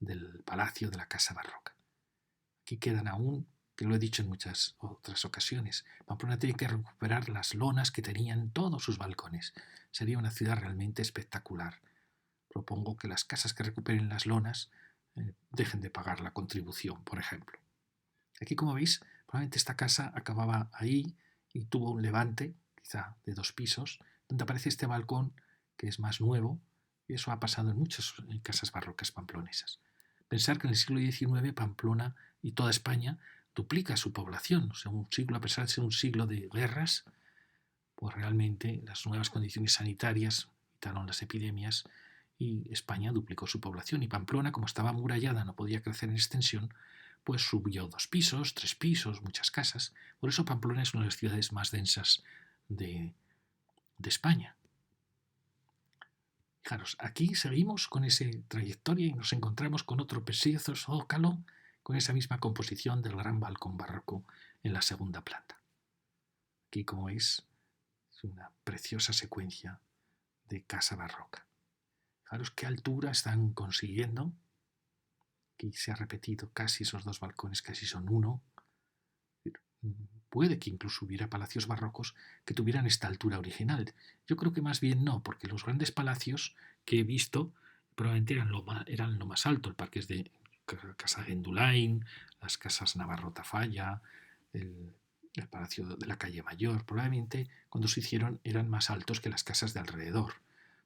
del palacio de la casa barroca. Aquí quedan aún, que lo he dicho en muchas otras ocasiones, Pamplona tiene que recuperar las lonas que tenían todos sus balcones. Sería una ciudad realmente espectacular. Propongo que las casas que recuperen las lonas dejen de pagar la contribución, por ejemplo. Aquí, como veis, probablemente esta casa acababa ahí y tuvo un levante, quizá de 2 pisos, donde aparece este balcón que es más nuevo, y eso ha pasado en muchas casas barrocas pamplonesas. Pensar que en el siglo XIX Pamplona y toda España duplica su población. O sea, un siglo, a pesar de ser un siglo de guerras, pues realmente las nuevas condiciones sanitarias evitaron las epidemias y España duplicó su población. Y Pamplona, como estaba amurallada, no podía crecer en extensión, pues subió 2 pisos, 3 pisos, muchas casas. Por eso Pamplona es una de las ciudades más densas de España. Fijaros, aquí seguimos con esa trayectoria y nos encontramos con otro precioso zócalo con esa misma composición del gran balcón barroco en la segunda planta. Aquí, como veis, es una preciosa secuencia de casa barroca. Fijaros qué altura están consiguiendo. Aquí se ha repetido casi esos dos balcones, casi son uno. Puede que incluso hubiera palacios barrocos que tuvieran esta altura original. Yo creo que más bien no, porque los grandes palacios que he visto probablemente eran lo más alto. El parque es de Casa Gendulain, las casas Navarro Tafalla, el palacio de la calle Mayor. Probablemente cuando se hicieron eran más altos que las casas de alrededor.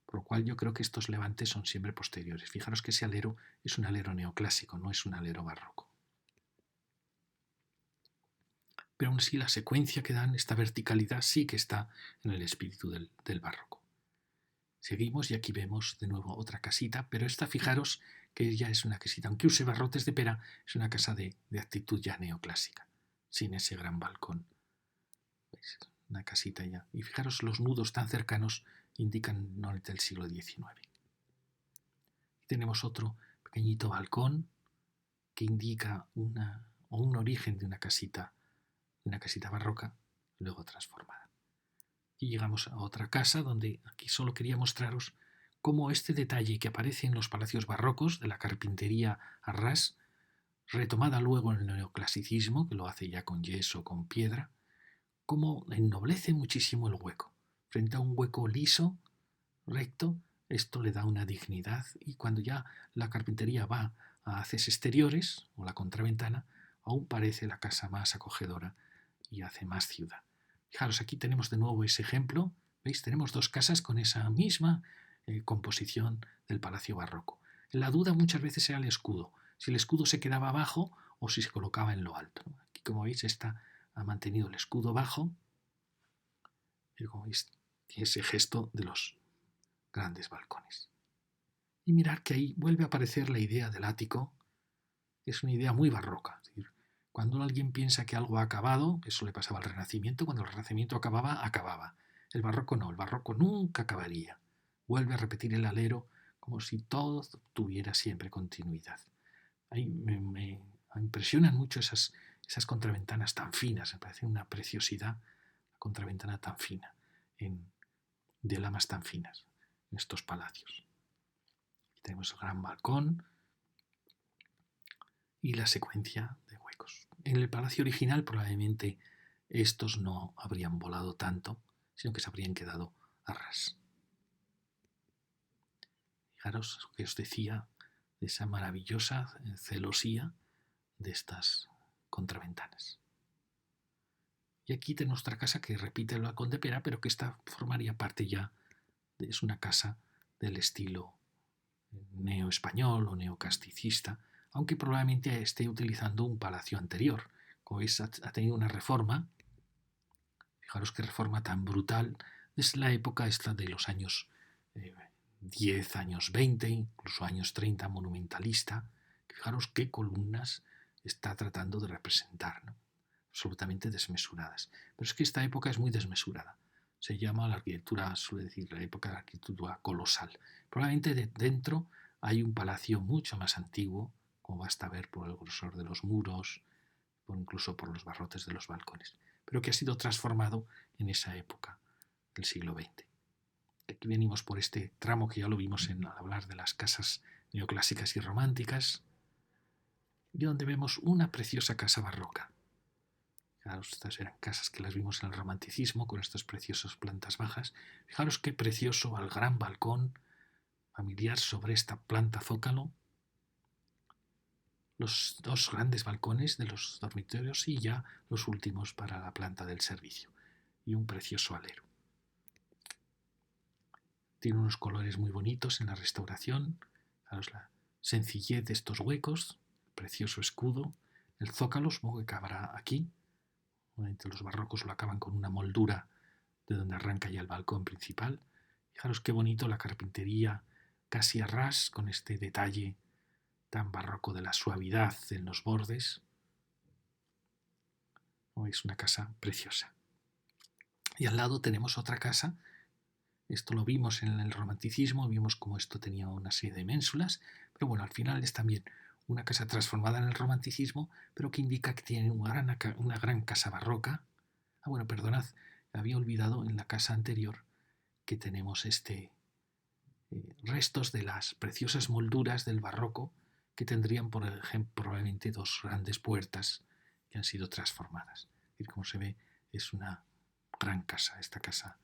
Por lo cual yo creo que estos levantes son siempre posteriores. Fijaros que ese alero es un alero neoclásico, no es un alero barroco. Pero aún así la secuencia que dan, esta verticalidad, sí que está en el espíritu del barroco. Seguimos y aquí vemos de nuevo otra casita, pero esta, fijaros que ya es una casita, aunque use barrotes de pera, es una casa de actitud ya neoclásica, sin ese gran balcón. ¿Veis? Una casita ya. Y fijaros, los nudos tan cercanos indican no del siglo XIX. Y tenemos otro pequeñito balcón que indica un origen de una casita barroca, luego transformada. Y llegamos a otra casa donde aquí solo quería mostraros cómo este detalle que aparece en los palacios barrocos de la carpintería a ras, retomada luego en el neoclasicismo, que lo hace ya con yeso, con piedra, cómo ennoblece muchísimo el hueco. Frente a un hueco liso, recto, esto le da una dignidad, y cuando ya la carpintería va a haces exteriores o la contraventana, aún parece la casa más acogedora y hace más ciudad. Fijaros, aquí tenemos de nuevo ese ejemplo. ¿Veis? Tenemos dos casas con esa misma composición del palacio barroco. La duda muchas veces era el escudo. Si el escudo se quedaba abajo o si se colocaba en lo alto. Aquí, como veis, esta ha mantenido el escudo bajo. Y como veis, tiene ese gesto de los grandes balcones. Y mirad que ahí vuelve a aparecer la idea del ático. Es una idea muy barroca. Es decir, cuando alguien piensa que algo ha acabado, eso le pasaba al Renacimiento, cuando el Renacimiento acababa, acababa. El barroco no, el barroco nunca acabaría. Vuelve a repetir el alero como si todo tuviera siempre continuidad. Ahí me impresionan mucho esas contraventanas tan finas, me parece una preciosidad la contraventana tan fina, de lamas tan finas, en estos palacios. Aquí tenemos el gran balcón y la secuencia de huecos. En el palacio original probablemente estos no habrían volado tanto, sino que se habrían quedado a ras. Fijaros lo que os decía de esa maravillosa celosía de estas contraventanas. Y aquí tenemos otra casa que repite el balcón de pera, pero que esta formaría parte ya, es una casa del estilo neoespañol o neocasticista, aunque probablemente esté utilizando un palacio anterior. Como veis, ha tenido una reforma. Fijaros qué reforma tan brutal. Es la época esta de los años 10, años 20, incluso años 30, monumentalista. Fijaros qué columnas está tratando de representar, ¿no? Absolutamente desmesuradas. Pero es que esta época es muy desmesurada. Se llama la arquitectura, suele decir, la época de la arquitectura colosal. Probablemente dentro hay un palacio mucho más antiguo, como basta ver por el grosor de los muros, o incluso por los barrotes de los balcones, pero que ha sido transformado en esa época del siglo XX. Aquí venimos por este tramo que ya lo vimos al hablar de las casas neoclásicas y románticas, y donde vemos una preciosa casa barroca. Claro, estas eran casas que las vimos en el romanticismo, con estas preciosas plantas bajas. Fijaros qué precioso al gran balcón familiar sobre esta planta zócalo, los dos grandes balcones de los dormitorios y ya los últimos para la planta del servicio, y un precioso alero. Tiene unos colores muy bonitos en la restauración. Fijaros la sencillez de estos huecos, precioso escudo, el zócalo, supongo que acabará aquí. Entre los barrocos lo acaban con una moldura de donde arranca ya el balcón principal. Fijaros qué bonito la carpintería casi a ras, con este detalle tan barroco de la suavidad en los bordes. Es una casa preciosa. Y al lado tenemos otra casa Esto lo vimos en el romanticismo, vimos cómo esto tenía una serie de ménsulas, pero bueno, al final es también una casa transformada en el romanticismo, pero que indica que tiene una gran casa barroca. Ah, bueno, perdonad, había olvidado en la casa anterior que tenemos restos de las preciosas molduras del barroco que tendrían, por ejemplo, probablemente dos grandes puertas que han sido transformadas. Es decir, como se ve, es una gran casa, esta casa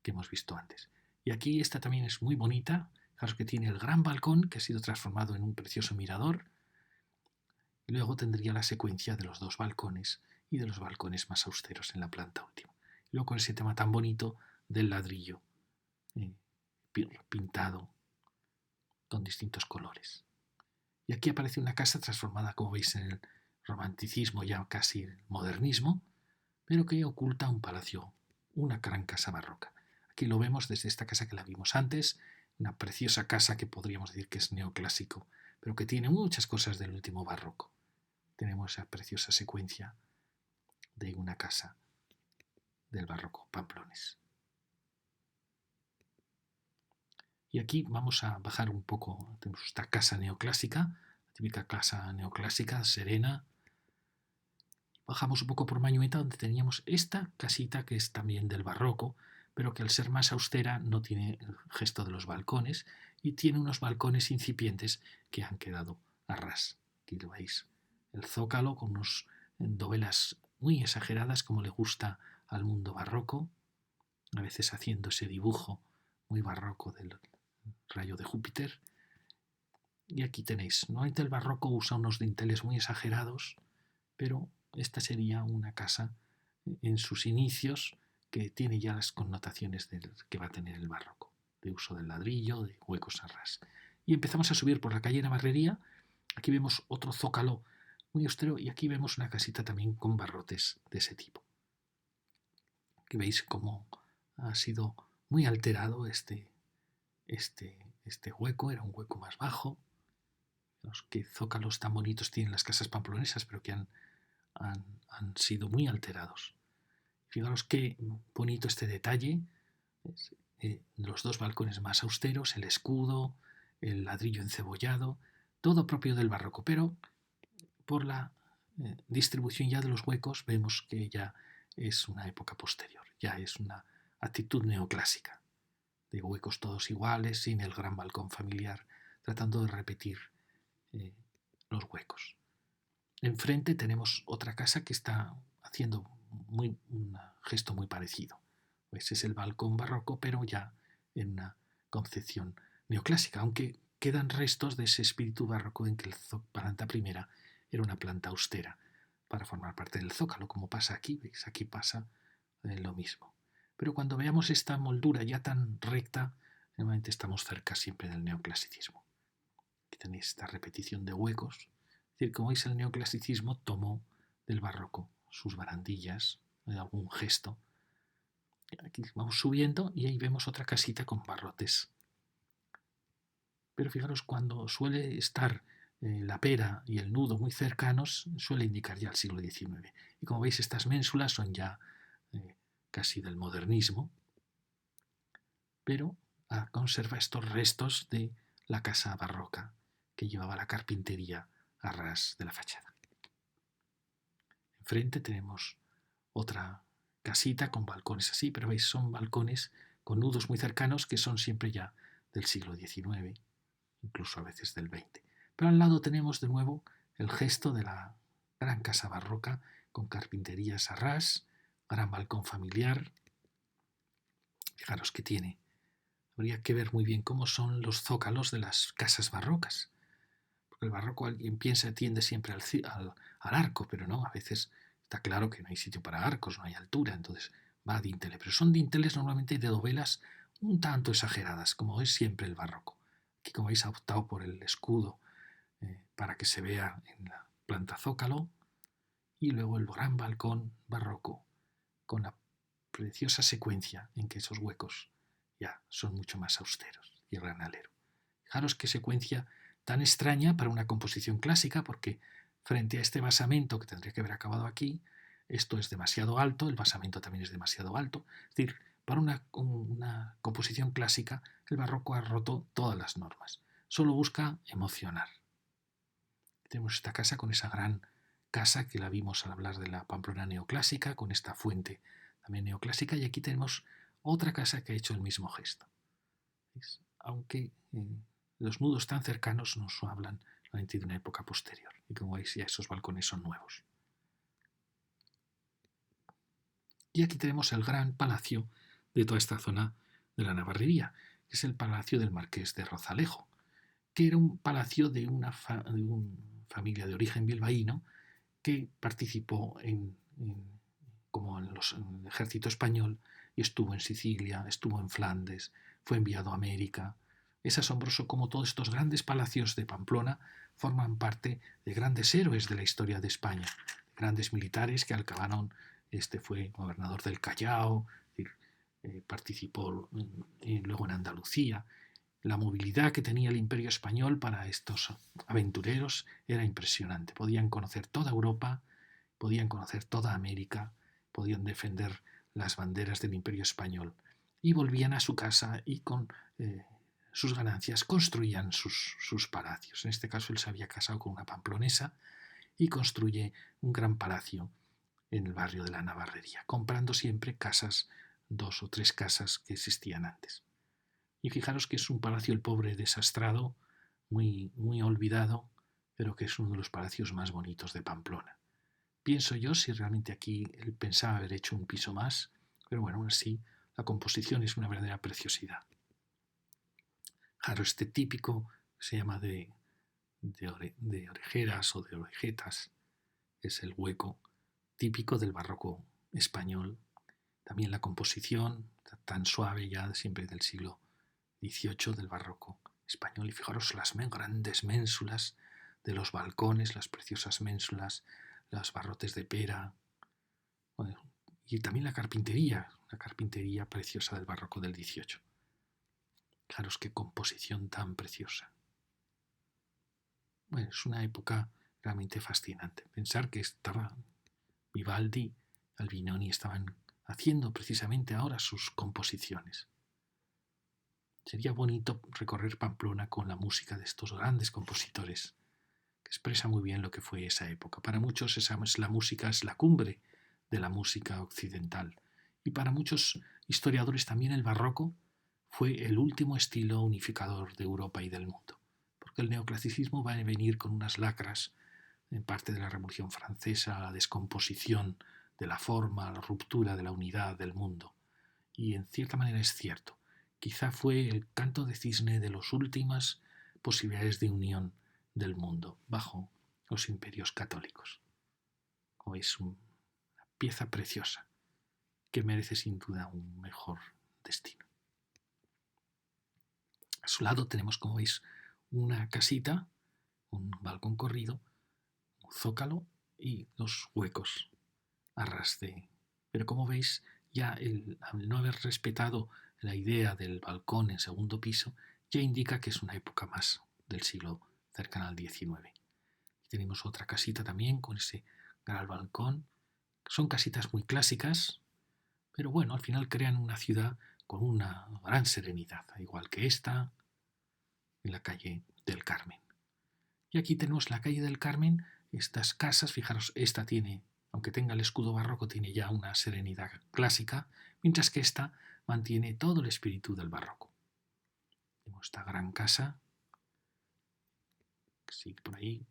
que hemos visto antes. Y aquí esta también es muy bonita. Fijaros que tiene el gran balcón que ha sido transformado en un precioso mirador. Y luego tendría la secuencia de los dos balcones y de los balcones más austeros en la planta última. Y luego con ese tema tan bonito del ladrillo eh, pintado con distintos colores. Y aquí aparece una casa transformada, como veis, en el romanticismo, ya casi el modernismo, pero que oculta un palacio, una gran casa barroca. Aquí lo vemos desde esta casa que la vimos antes, una preciosa casa que podríamos decir que es neoclásico, pero que tiene muchas cosas del último barroco. Tenemos esa preciosa secuencia de una casa del barroco Pamplones. Y aquí vamos a bajar un poco, tenemos esta casa neoclásica, la típica casa neoclásica, serena. Bajamos un poco por Mañueta, donde teníamos esta casita que es también del barroco, pero que al ser más austera no tiene el gesto de los balcones y tiene unos balcones incipientes que han quedado a ras. Aquí lo veis, el zócalo con unos dovelas muy exageradas como le gusta al mundo barroco, a veces haciendo ese dibujo muy barroco del rayo de Júpiter. Y aquí tenéis, normalmente el barroco usa unos dinteles muy exagerados, pero esta sería una casa en sus inicios que tiene ya las connotaciones que va a tener el barroco, de uso del ladrillo, de huecos a ras. Y empezamos a subir por la calle Navarrería. Aquí vemos otro zócalo muy austero y aquí vemos una casita también con barrotes de ese tipo. Aquí veis cómo ha sido muy alterado este hueco, era un hueco más bajo. Los que zócalos tan bonitos tienen las casas pamplonesas, pero que han sido muy alterados. Fijaros qué bonito este detalle. Los dos balcones más austeros, el escudo, el ladrillo encebollado, todo propio del barroco, pero por la distribución ya de los huecos vemos que ya es una época posterior, ya es una actitud neoclásica, de huecos todos iguales, sin el gran balcón familiar, tratando de repetir los huecos. Enfrente tenemos otra casa que está haciendo un gesto muy parecido. Ese es el balcón barroco, pero ya en una concepción neoclásica, aunque quedan restos de ese espíritu barroco en que la planta primera era una planta austera para formar parte del zócalo, como pasa aquí, ¿veis? Aquí pasa lo mismo. Pero cuando veamos esta moldura ya tan recta, normalmente estamos cerca siempre del neoclasicismo. Aquí tenéis esta repetición de huecos. Es decir, como veis, el neoclasicismo tomó del barroco sus barandillas, algún gesto. Aquí vamos subiendo y ahí vemos otra casita con barrotes. Pero fijaros, cuando suele estar la pera y el nudo muy cercanos, suele indicar ya el siglo XIX. Y como veis, estas ménsulas son ya casi del modernismo, pero conserva estos restos de la casa barroca que llevaba la carpintería a ras de la fachada. Enfrente tenemos otra casita con balcones así, pero veis, son balcones con nudos muy cercanos que son siempre ya del siglo XIX, incluso a veces del XX. Pero al lado tenemos de nuevo el gesto de la gran casa barroca con carpinterías a ras, gran balcón familiar. Fijaros que tiene. Habría que ver muy bien cómo son los zócalos de las casas barrocas. Porque el barroco, alguien piensa, tiende siempre al arco, pero no, a veces está claro que no hay sitio para arcos, no hay altura, entonces va a dinteles. Pero son dinteles normalmente de dovelas un tanto exageradas, como es siempre el barroco. Aquí, como veis, ha optado por el escudo para que se vea en la planta zócalo, y luego el gran balcón barroco con la preciosa secuencia en que esos huecos ya son mucho más austeros y el gran alero. Fijaros qué secuencia tan extraña para una composición clásica, porque frente a este basamento que tendría que haber acabado aquí, esto es demasiado alto, el basamento también es demasiado alto, es decir, Para una composición clásica, el barroco ha roto todas las normas. Solo busca emocionar. Tenemos esta casa con esa gran casa que la vimos al hablar de la Pamplona neoclásica, con esta fuente también neoclásica, y aquí tenemos otra casa que ha hecho el mismo gesto. Aunque los nudos tan cercanos nos hablan realmente de una época posterior, y como veis ya esos balcones son nuevos. Y aquí tenemos el gran palacio de toda esta zona de la Navarrería, que es el palacio del Marqués de Rozalejo, que era un palacio de una familia de origen bilbaíno que participó como en el ejército español y estuvo en Sicilia, estuvo en Flandes, fue enviado a América. Es asombroso cómo todos estos grandes palacios de Pamplona forman parte de grandes héroes de la historia de España, grandes militares que acabaron, fue gobernador del Callao, participó luego en Andalucía. La movilidad que tenía el Imperio Español para estos aventureros era impresionante. Podían conocer toda Europa, podían conocer toda América, podían defender las banderas del Imperio Español y volvían a su casa y con sus ganancias construían sus palacios. En este caso él se había casado con una pamplonesa y construye un gran palacio en el barrio de la Navarrería, comprando siempre casas, 2 o 3 casas que existían antes. Y fijaros que es un palacio el pobre desastrado, muy, muy olvidado, pero que es uno de los palacios más bonitos de Pamplona. Pienso yo si realmente aquí él pensaba haber hecho un piso más, pero bueno, aún así la composición es una verdadera preciosidad. Claro, este típico se llama de orejeras o de orejetas, es el hueco típico del barroco español. También la composición tan suave ya siempre del siglo XVIII del barroco español. Y fijaros las grandes ménsulas de los balcones, las preciosas ménsulas, los barrotes de pera. Y también la carpintería preciosa del barroco del XVIII. Fijaros qué composición tan preciosa. Bueno, es una época realmente fascinante. Pensar que estaba Vivaldi, Albinoni estaban haciendo precisamente ahora sus composiciones. Sería bonito recorrer Pamplona con la música de estos grandes compositores, que expresa muy bien lo que fue esa época. Para muchos la música es la cumbre de la música occidental. Y para muchos historiadores también el barroco fue el último estilo unificador de Europa y del mundo. Porque el neoclasicismo va a venir con unas lacras en parte de la Revolución Francesa, la descomposición de la forma, la ruptura de la unidad del mundo. Y en cierta manera es cierto. Quizá fue el canto de cisne de las últimas posibilidades de unión del mundo bajo los imperios católicos. O es una pieza preciosa que merece sin duda un mejor destino. A su lado tenemos, como veis, una casita, un balcón corrido, un zócalo y dos huecos a ras de... Pero como veis, ya al no haber respetado la idea del balcón en segundo piso, ya indica que es una época más del siglo cercano al XIX. Y tenemos otra casita también con ese gran balcón. Son casitas muy clásicas, pero bueno, al final crean una ciudad con una gran serenidad, igual que esta, en la calle del Carmen. Y aquí tenemos la calle del Carmen, estas casas, fijaros, esta tiene, aunque tenga el escudo barroco, tiene ya una serenidad clásica, mientras que esta mantiene todo el espíritu del barroco. Tenemos esta gran casa, que sigue por ahí.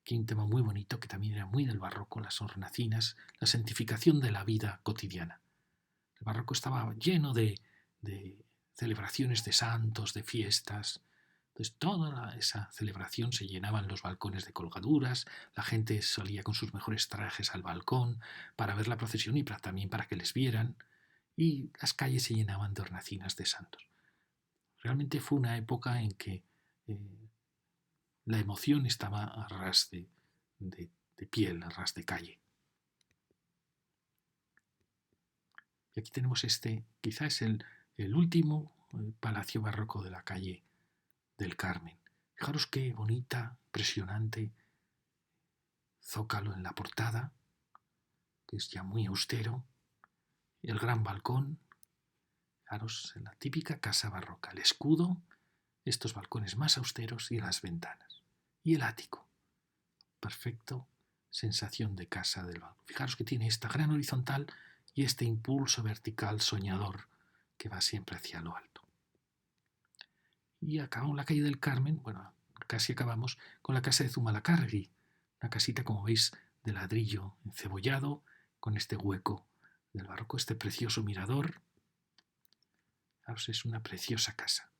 Aquí un tema muy bonito que también era muy del barroco, las hornacinas, la santificación de la vida cotidiana. El barroco estaba lleno de celebraciones de santos, de fiestas. Entonces toda esa celebración se llenaban los balcones de colgaduras, la gente salía con sus mejores trajes al balcón para ver la procesión y también para que les vieran, y las calles se llenaban de hornacinas de santos. Realmente fue una época en que la emoción estaba a ras de piel, a ras de calle. Y aquí tenemos quizás el último palacio barroco de la calle del Carmen. Fijaros qué bonita, impresionante zócalo en la portada, que es ya muy austero, el gran balcón, Fijaros en la típica casa barroca, el escudo, estos balcones más austeros y las ventanas. Y el ático, perfecto sensación de casa del barco. Fijaros que tiene esta gran horizontal y este impulso vertical soñador que va siempre hacia lo alto. Y acabamos en la calle del Carmen, bueno, casi acabamos con la casa de Zumalacárregui, una casita, como veis, de ladrillo encebollado, con este hueco del barroco, este precioso mirador. Fijaros, es una preciosa casa.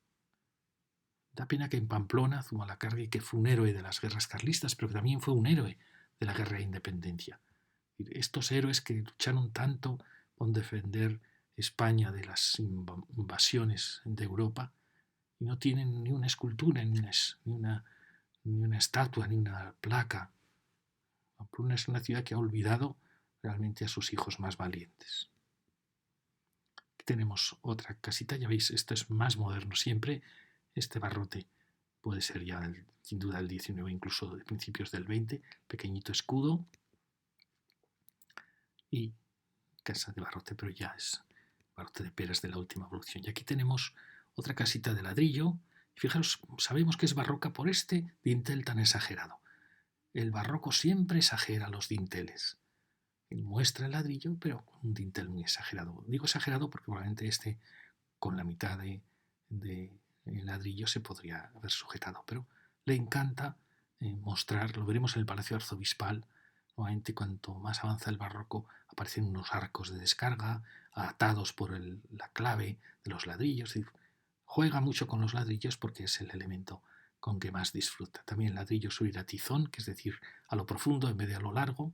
Da pena que en Pamplona, Zumalacárregui, que fue un héroe de las guerras carlistas, pero que también fue un héroe de la guerra de independencia. Estos héroes que lucharon tanto por defender España de las invasiones de Europa y no tienen ni una escultura, ni una estatua, ni una placa. Pamplona es una ciudad que ha olvidado realmente a sus hijos más valientes. Aquí tenemos otra casita, ya veis, esto es más moderno siempre. Este barrote puede ser ya sin duda el 19, incluso de principios del 20, pequeñito escudo y casa de barrote, pero ya es barrote de peras de la última evolución. Y aquí tenemos otra casita de ladrillo. Fijaros, sabemos que es barroca por este dintel tan exagerado. El barroco siempre exagera los dinteles. Muestra el ladrillo, pero con un dintel muy exagerado. Digo exagerado porque probablemente este con la mitad de ladrillo se podría haber sujetado, pero le encanta mostrar, lo veremos en el Palacio Arzobispal, nuevamente cuanto más avanza el barroco aparecen unos arcos de descarga atados por la clave de los ladrillos. Y juega mucho con los ladrillos porque es el elemento con que más disfruta. También el ladrillo subir a tizón, que es decir, a lo profundo en vez de a lo largo,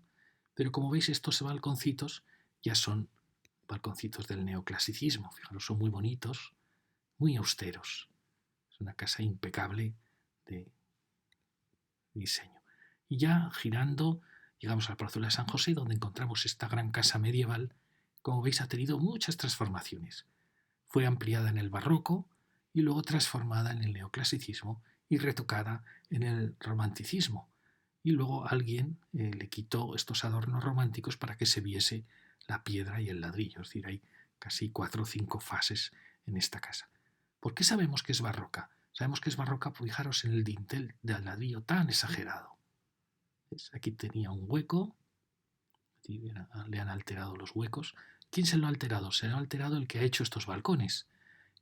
pero como veis estos balconcitos ya son balconcitos del neoclasicismo. Fijaros, son muy bonitos, muy austeros. Es una casa impecable de diseño. Y ya girando, llegamos a la plazuela de San José, donde encontramos esta gran casa medieval. Como veis, ha tenido muchas transformaciones. Fue ampliada en el barroco y luego transformada en el neoclasicismo y retocada en el romanticismo. Y luego alguien le quitó estos adornos románticos para que se viese la piedra y el ladrillo. Es decir, hay casi 4 o 5 fases en esta casa. ¿Por qué sabemos que es barroca? Sabemos que es barroca, fijaros en el dintel del ladrillo tan exagerado. ¿Ves? Aquí tenía un hueco, le han alterado los huecos. ¿Quién se lo ha alterado? Se lo ha alterado el que ha hecho estos balcones,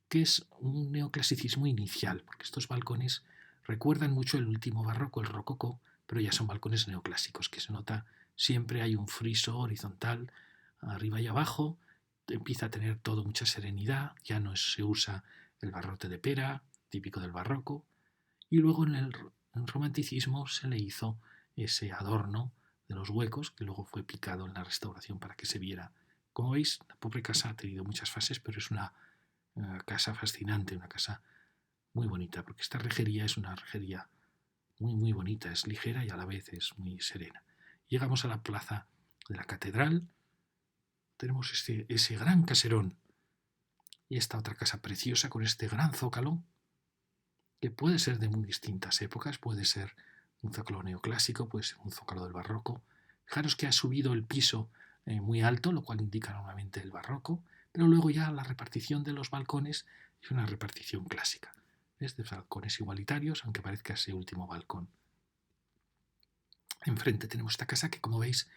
que es un neoclasicismo inicial, porque estos balcones recuerdan mucho el último barroco, el rococó, pero ya son balcones neoclásicos, que se nota siempre hay un friso horizontal arriba y abajo, empieza a tener todo mucha serenidad, ya no se usa el barrote de pera, típico del barroco, y luego en el romanticismo se le hizo ese adorno de los huecos, que luego fue picado en la restauración para que se viera. Como veis, la pobre casa ha tenido muchas fases, pero es una casa fascinante, una casa muy bonita, porque esta rejería es una rejería muy, muy bonita, es ligera y a la vez es muy serena. Llegamos a la plaza de la catedral, tenemos ese gran caserón y esta otra casa preciosa con este gran zócalo, que puede ser de muy distintas épocas, puede ser un zócalo neoclásico, puede ser un zócalo del barroco. Fijaros que ha subido el piso muy alto, lo cual indica normalmente el barroco, pero luego ya la repartición de los balcones es una repartición clásica. ¿Ves? De balcones igualitarios, aunque parezca ese último balcón. Enfrente tenemos esta casa que, como veis,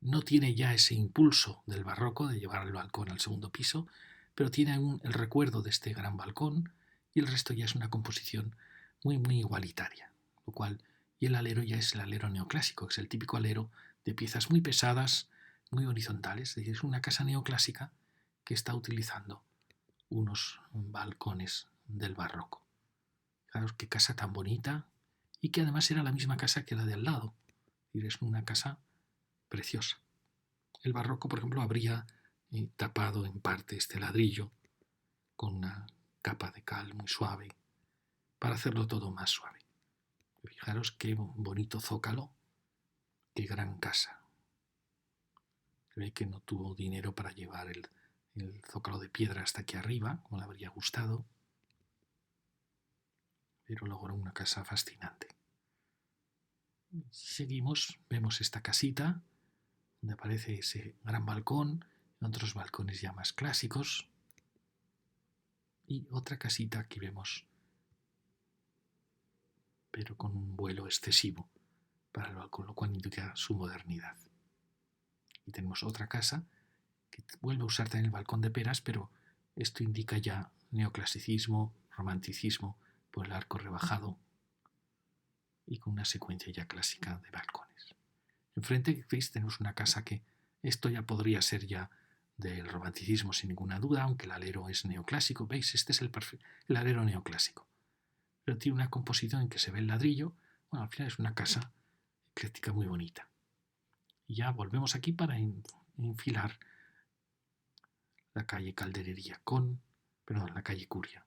no tiene ya ese impulso del barroco de llevar el balcón al segundo piso, pero tiene aún el recuerdo de este gran balcón y el resto ya es una composición muy, muy igualitaria. Lo cual, y el alero ya es el alero neoclásico, que es el típico alero de piezas muy pesadas, muy horizontales. Es decir, es una casa neoclásica que está utilizando unos balcones del barroco. Fijaros qué casa tan bonita y que además era la misma casa que la de al lado. Es una casa preciosa. El barroco, por ejemplo, habría tapado en parte este ladrillo con una capa de cal muy suave para hacerlo todo más suave. Fijaros qué bonito zócalo, qué gran casa. Se ve que no tuvo dinero para llevar el zócalo de piedra hasta aquí arriba, como le habría gustado, pero logró una casa fascinante. Seguimos, vemos esta casita donde aparece ese gran balcón, y otros balcones ya más clásicos. Y otra casita aquí vemos, pero con un vuelo excesivo para el balcón, lo cual indica su modernidad. Y tenemos otra casa que vuelve a usar también el balcón de peras, pero esto indica ya neoclasicismo, romanticismo, por el arco rebajado y con una secuencia ya clásica de balcones. Enfrente, veis, tenemos una casa que esto ya podría ser ya del romanticismo sin ninguna duda, aunque el alero es neoclásico. ¿Veis? Este es el alero neoclásico. Pero tiene una composición en que se ve el ladrillo. Bueno, al final es una casa ecléctica muy bonita. Y ya volvemos aquí para enfilar la calle Calderería la calle Curia.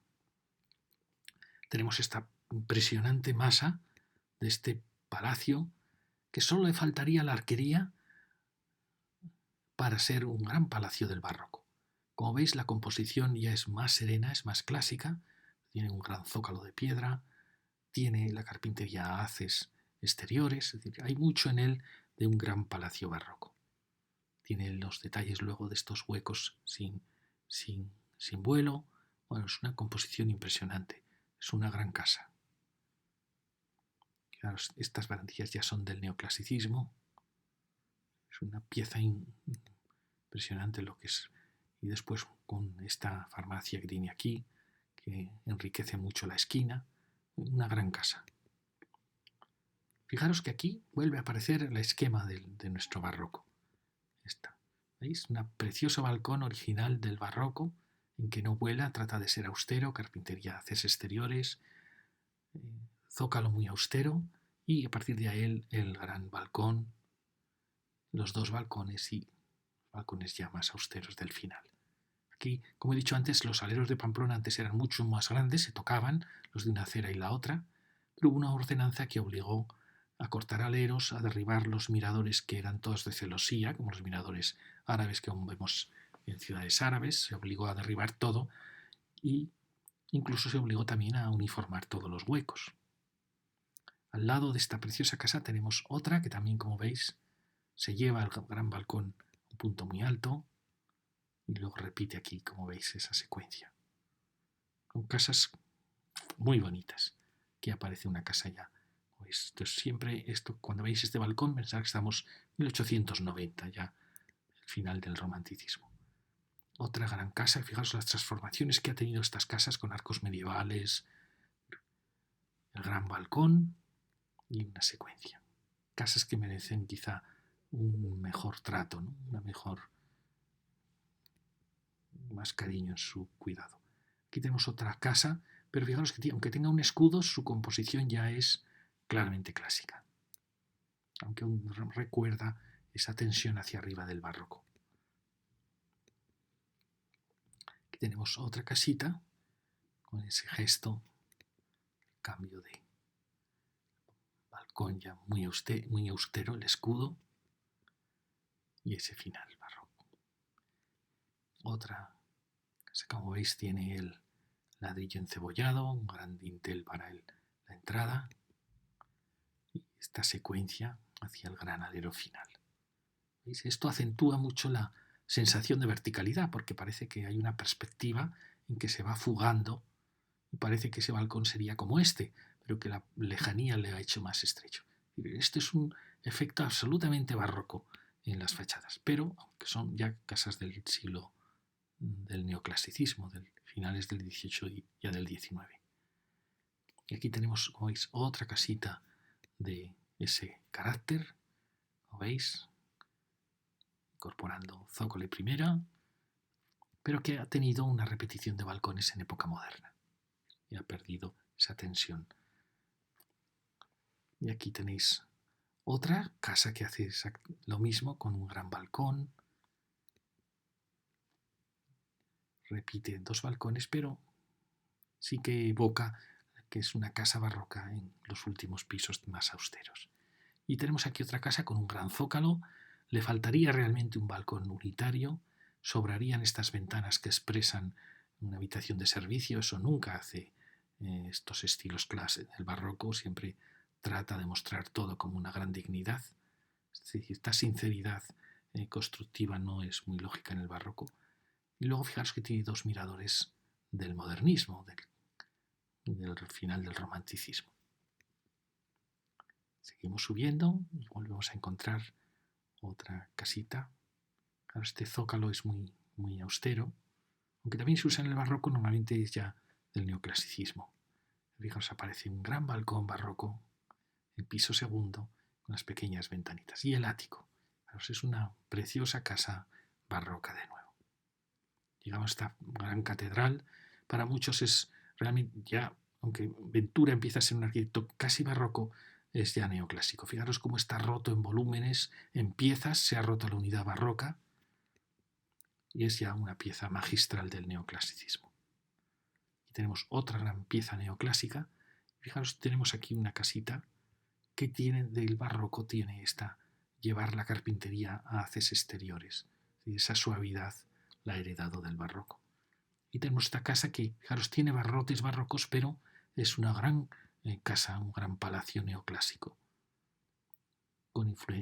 Tenemos esta impresionante masa de este palacio que solo le faltaría la arquería para ser un gran palacio del barroco. Como veis, la composición ya es más serena, es más clásica, tiene un gran zócalo de piedra, tiene la carpintería haces exteriores, es decir, hay mucho en él de un gran palacio barroco. Tiene los detalles luego de estos huecos sin vuelo. Bueno, es una composición impresionante, es una gran casa. Claro, estas barandillas ya son del neoclasicismo, es una pieza impresionante lo que es. Y después con esta farmacia que tiene aquí, que enriquece mucho la esquina, una gran casa. Fijaros que aquí vuelve a aparecer el esquema de nuestro barroco. Esta, ¿veis? Un precioso balcón original del barroco, en que no vuela, trata de ser austero, carpintería, haces exteriores, zócalo muy austero, y a partir de ahí el gran balcón, los dos balcones y balcones ya más austeros del final. Aquí, como he dicho antes, los aleros de Pamplona antes eran mucho más grandes, se tocaban los de una acera y la otra, pero hubo una ordenanza que obligó a cortar aleros, a derribar los miradores que eran todos de celosía, como los miradores árabes que aún vemos en ciudades árabes, se obligó a derribar todo y incluso se obligó también a uniformar todos los huecos. Al lado de esta preciosa casa tenemos otra que también, como veis, se lleva al gran balcón a un punto muy alto y luego repite aquí, como veis, esa secuencia. Son casas muy bonitas. Aquí aparece una casa ya. Cuando veis este balcón, pensad que estamos en 1890, ya el final del romanticismo. Otra gran casa, fijaos las transformaciones que ha tenido estas casas con arcos medievales, el gran balcón y una secuencia. Casas que merecen quizá un mejor trato, ¿no? Más cariño en su cuidado. Aquí tenemos otra casa, pero fijaros que aunque tenga un escudo, su composición ya es claramente clásica, aunque aún recuerda esa tensión hacia arriba del barroco. Aquí tenemos otra casita con ese gesto, cambio de balcón ya muy austero, el escudo y ese final barroco. Otra casa, como veis, tiene el ladrillo encebollado, un gran dintel para la entrada y esta secuencia hacia el granadero final. ¿Veis? Esto acentúa mucho la sensación de verticalidad porque parece que hay una perspectiva en que se va fugando y parece que ese balcón sería como este, pero que la lejanía le ha hecho más estrecho. Este es un efecto absolutamente barroco en las fachadas, pero aunque son ya casas del siglo del neoclasicismo, del finales del XVIII y ya del XIX. Y aquí tenemos, como veis, otra casita de ese carácter, ¿lo veis? Incorporando zócalo y primera, pero que ha tenido una repetición de balcones en época moderna y ha perdido esa tensión. Y aquí tenéis otra casa que hace lo mismo con un gran balcón. Repite dos balcones, pero sí que evoca que es una casa barroca en los últimos pisos más austeros. Y tenemos aquí otra casa con un gran zócalo. Le faltaría realmente un balcón unitario. Sobrarían estas ventanas que expresan una habitación de servicio. Eso nunca hace estos estilos clase del barroco. Siempre trata de mostrar todo como una gran dignidad. Es decir, esta sinceridad constructiva no es muy lógica en el barroco. Y luego fijaros que tiene dos miradores del modernismo, del final del romanticismo. Seguimos subiendo y volvemos a encontrar otra casita. Claro, este zócalo es muy, muy austero, aunque también se usa en el barroco, normalmente es ya del neoclasicismo. Fijaos, aparece un gran balcón barroco, el piso segundo, con unas pequeñas ventanitas. Y el ático. Fijaos, es una preciosa casa barroca de nuevo. Llegamos a esta gran catedral. Para muchos es realmente ya, aunque Ventura empieza a ser un arquitecto casi barroco, es ya neoclásico. Fijaros cómo está roto en volúmenes, en piezas, se ha roto la unidad barroca y es ya una pieza magistral del neoclasicismo. Y tenemos otra gran pieza neoclásica. Fijaros, tenemos aquí una casita que tiene del barroco, tiene esta, llevar la carpintería a haces exteriores. Y esa suavidad la ha heredado del barroco. Y tenemos esta casa que, fijaros, tiene barrotes barrocos, pero es una gran casa, un gran palacio neoclásico.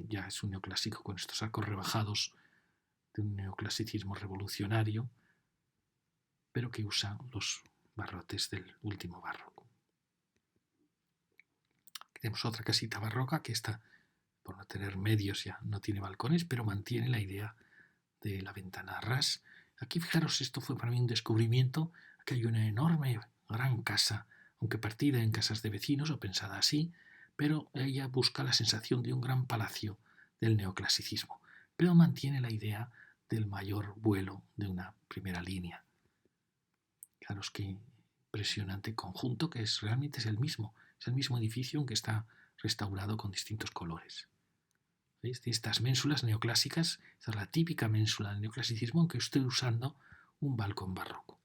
Ya es un neoclásico con estos arcos rebajados de un neoclasicismo revolucionario, pero que usa los barrotes del último barroco. Tenemos otra casita barroca que está, por no tener medios ya, no tiene balcones, pero mantiene la idea de la ventana a ras. Aquí, fijaros, esto fue para mí un descubrimiento. Aquí hay una enorme, gran casa, aunque partida en casas de vecinos o pensada así, pero ella busca la sensación de un gran palacio del neoclasicismo, pero mantiene la idea del mayor vuelo de una primera línea. Fijaros qué impresionante conjunto, que realmente es el mismo edificio, aunque está restaurado con distintos colores. ¿Veis? De estas ménsulas neoclásicas, esta es la típica ménsula del neoclasicismo, aunque estoy usando un balcón barroco.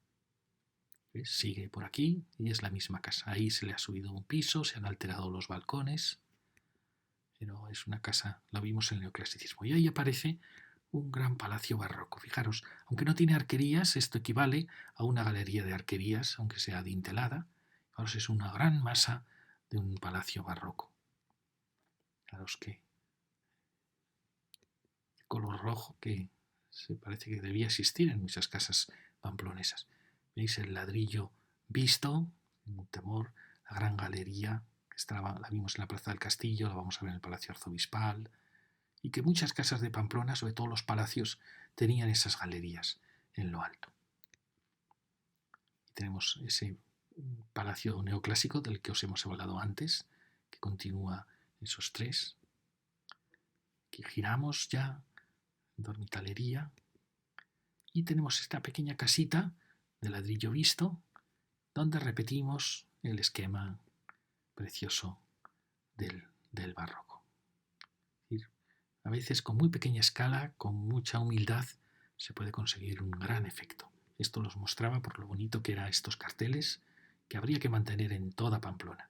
¿Veis? Sigue por aquí y es la misma casa. Ahí se le ha subido un piso, se han alterado los balcones, pero es una casa, la vimos en el neoclasicismo. Y ahí aparece un gran palacio barroco. Fijaros, aunque no tiene arquerías, esto equivale a una galería de arquerías, aunque sea dintelada. Fijaros, es una gran masa de un palacio barroco. Fijaros que color rojo que se parece que debía existir en muchas casas pamplonesas. ¿Veis el ladrillo visto, en temor, la gran galería, que la vimos en la Plaza del Castillo, la vamos a ver en el Palacio Arzobispal, y que muchas casas de Pamplona, sobre todo los palacios, tenían esas galerías en lo alto. Y tenemos ese palacio neoclásico del que os hemos hablado antes, que continúa esos tres, que giramos ya, dormitalería, y tenemos esta pequeña casita de ladrillo visto, donde repetimos el esquema precioso del barroco. A veces con muy pequeña escala, con mucha humildad, se puede conseguir un gran efecto. Esto los mostraba por lo bonito que eran estos carteles que habría que mantener en toda Pamplona,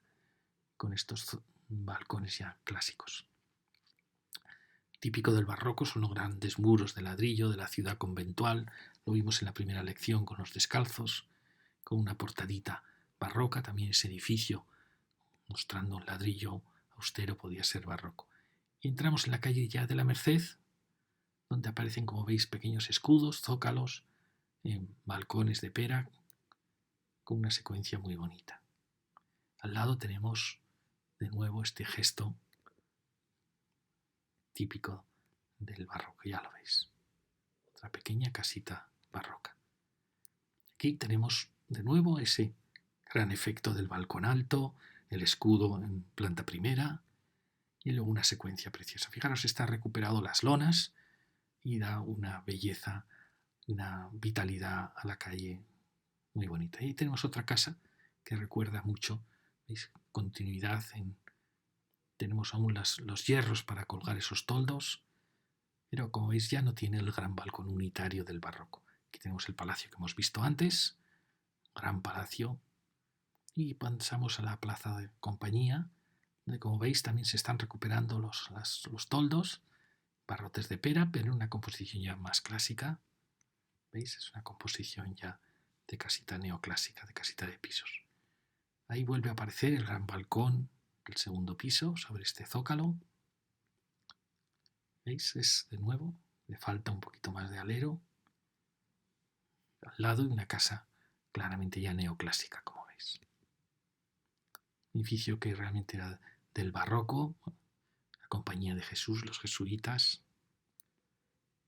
con estos balcones ya clásicos. Típico del barroco son los grandes muros de ladrillo de la ciudad conventual. Lo vimos en la primera lección con los descalzos, con una portadita barroca, también ese edificio mostrando un ladrillo austero podía ser barroco. Y entramos en la calle ya de la Merced, donde aparecen, como veis, pequeños escudos, zócalos, balcones de pera, con una secuencia muy bonita. Al lado tenemos de nuevo este gesto típico del barroco, ya lo veis. Otra pequeña casita barroca. Aquí tenemos de nuevo ese gran efecto del balcón alto, el escudo en planta primera y luego una secuencia preciosa. Fijaros, está recuperado las lonas y da una belleza, una vitalidad a la calle muy bonita. Y tenemos otra casa que recuerda mucho, ¿veis? Continuidad. Tenemos aún los hierros para colgar esos toldos, pero como veis ya no tiene el gran balcón unitario del barroco. Aquí tenemos el palacio que hemos visto antes, gran palacio, y pasamos a la plaza de Compañía, donde como veis también se están recuperando los toldos, barrotes de pera, pero en una composición ya más clásica. ¿Veis? Es una composición ya de casita neoclásica, de casita de pisos. Ahí vuelve a aparecer el gran balcón del segundo piso sobre este zócalo. ¿Veis? Es de nuevo, le falta un poquito más de alero. Al lado de una casa claramente ya neoclásica, como veis. Un edificio que realmente era del barroco, la Compañía de Jesús, los jesuitas,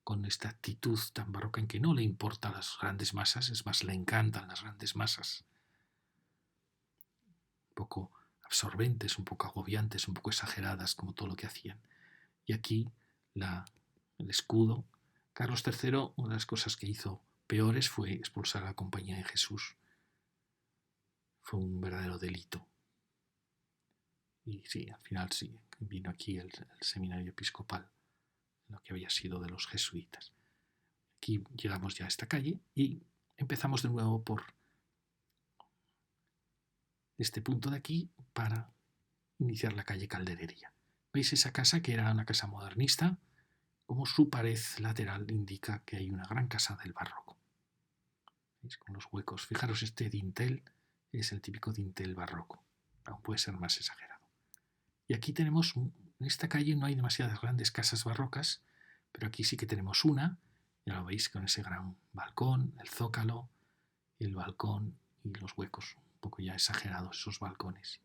con esta actitud tan barroca en que no le importan las grandes masas, es más, le encantan las grandes masas, un poco absorbentes, un poco agobiantes, un poco exageradas, como todo lo que hacían. Y aquí el escudo. Carlos III, una de las cosas que hizo peores fue expulsar a la Compañía de Jesús. Fue un verdadero delito. Y sí, al final sí, vino aquí el seminario episcopal, lo que había sido de los jesuitas. Aquí llegamos ya a esta calle y empezamos de nuevo por este punto de aquí para iniciar la calle Calderería. ¿Veis esa casa que era una casa modernista? Como su pared lateral indica que hay una gran casa del barroco. ¿Veis? Con los huecos. Fijaros, este dintel es el típico dintel barroco. Aún puede ser más exagerado. Y aquí tenemos, en esta calle no hay demasiadas grandes casas barrocas, pero aquí sí que tenemos una. Ya lo veis con ese gran balcón, el zócalo, el balcón y los huecos. Un poco ya exagerados esos balcones.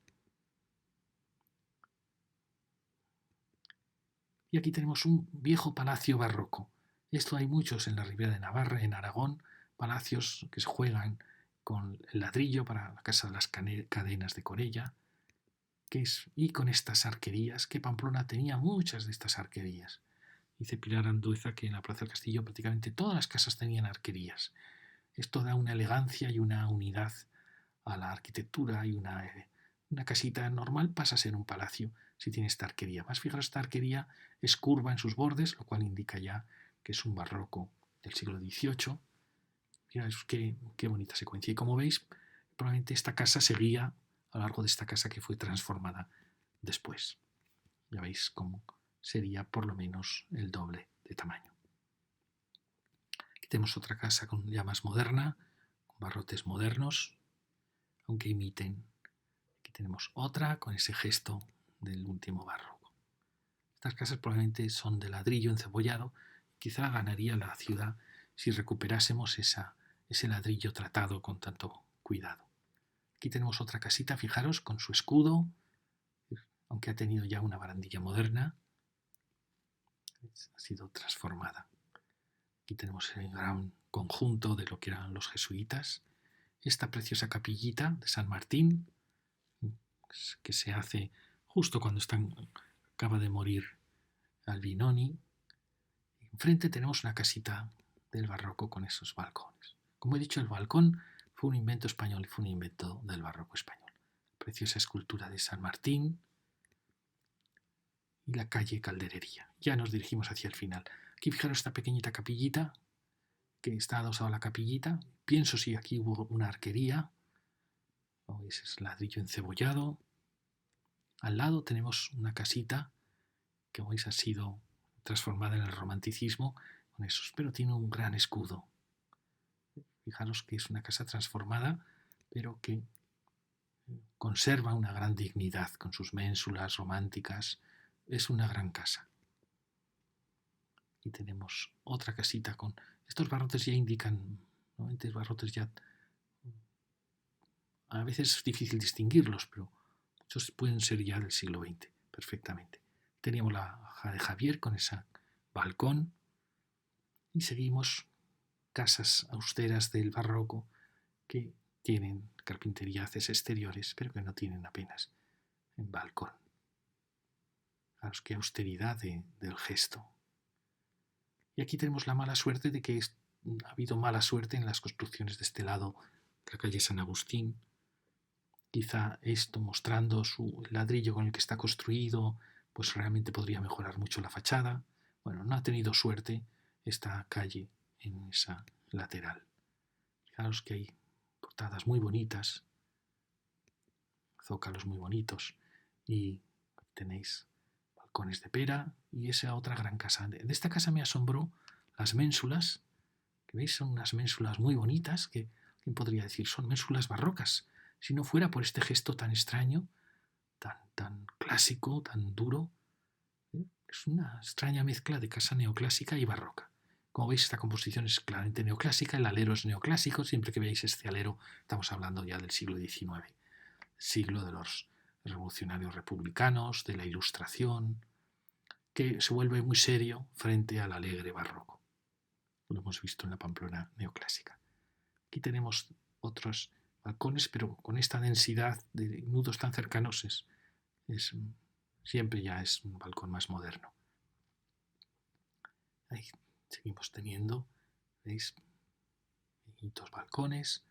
Y aquí tenemos un viejo palacio barroco. Esto hay muchos en la Ribera de Navarra, en Aragón, palacios que se juegan con el ladrillo para la casa de las cadenas de Corella, y con estas arquerías, que Pamplona tenía muchas de estas arquerías. Dice Pilar Andueza que en la Plaza del Castillo prácticamente todas las casas tenían arquerías. Esto da una elegancia y una unidad a la arquitectura, y una casita normal pasa a ser un palacio si tiene esta arquería. Más fijaros, esta arquería es curva en sus bordes, lo cual indica ya que es un barroco del siglo XVIII. Mira, qué bonita secuencia. Y como veis, probablemente esta casa seguía a lo largo de esta casa que fue transformada después. Ya veis cómo sería por lo menos el doble de tamaño. Aquí tenemos otra casa ya más moderna, con barrotes modernos, aunque imiten. Aquí tenemos otra con ese gesto del último barroco. Estas casas probablemente son de ladrillo encebollado. Quizá ganaría la ciudad si recuperásemos ese ladrillo tratado con tanto cuidado. Aquí tenemos otra casita, fijaros, con su escudo, aunque ha tenido ya una barandilla moderna, ha sido transformada. Aquí tenemos el gran conjunto de lo que eran los jesuitas. Esta preciosa capillita de San Martín, que se hace justo cuando acaba de morir Albinoni. Enfrente tenemos una casita del barroco con esos balcones. Como he dicho, el balcón fue un invento español y fue un invento del barroco español. Preciosa escultura de San Martín y la calle Calderería. Ya nos dirigimos hacia el final. Aquí fijaros esta pequeñita capillita que está adosada a la capillita. Pienso si aquí hubo una arquería. Ese es ladrillo encebollado. Al lado tenemos una casita que veis ha sido transformada en el romanticismo con esos, pero tiene un gran escudo. Fijaros que es una casa transformada, pero que conserva una gran dignidad con sus ménsulas románticas. Es una gran casa. Y tenemos otra casita con... Estos barrotes ya indican, ¿no? Estos barrotes ya... A veces es difícil distinguirlos, pero muchos pueden ser ya del siglo XX, perfectamente. Teníamos la Hoja de Javier con ese balcón y seguimos casas austeras del barroco que tienen carpintería, haces exteriores, pero que no tienen apenas en balcón. Fijaros qué austeridad del gesto. Y aquí tenemos la mala suerte de que ha habido mala suerte en las construcciones de este lado de la calle San Agustín. Quizá esto, mostrando el ladrillo con el que está construido, pues realmente podría mejorar mucho la fachada. Bueno, no ha tenido suerte esta calle en esa lateral. Fijaros que hay portadas muy bonitas, zócalos muy bonitos, y tenéis balcones de pera y esa otra gran casa. De esta casa me asombró las ménsulas, que veis son unas ménsulas muy bonitas, que ¿quién podría decir? Son ménsulas barrocas. Si no fuera por este gesto tan extraño, tan clásico, tan duro, es una extraña mezcla de casa neoclásica y barroca, Como veis, esta composición es claramente neoclásica, el alero es neoclásico, siempre que veáis este alero estamos hablando ya del siglo XIX, siglo de los revolucionarios republicanos, de la Ilustración, que se vuelve muy serio frente al alegre barroco. Lo hemos visto en la Pamplona neoclásica. Aquí tenemos otros balcones, pero con esta densidad de nudos tan cercanos siempre ya es un balcón más moderno. Ahí seguimos teniendo, ¿veis? Pequeñitos balcones,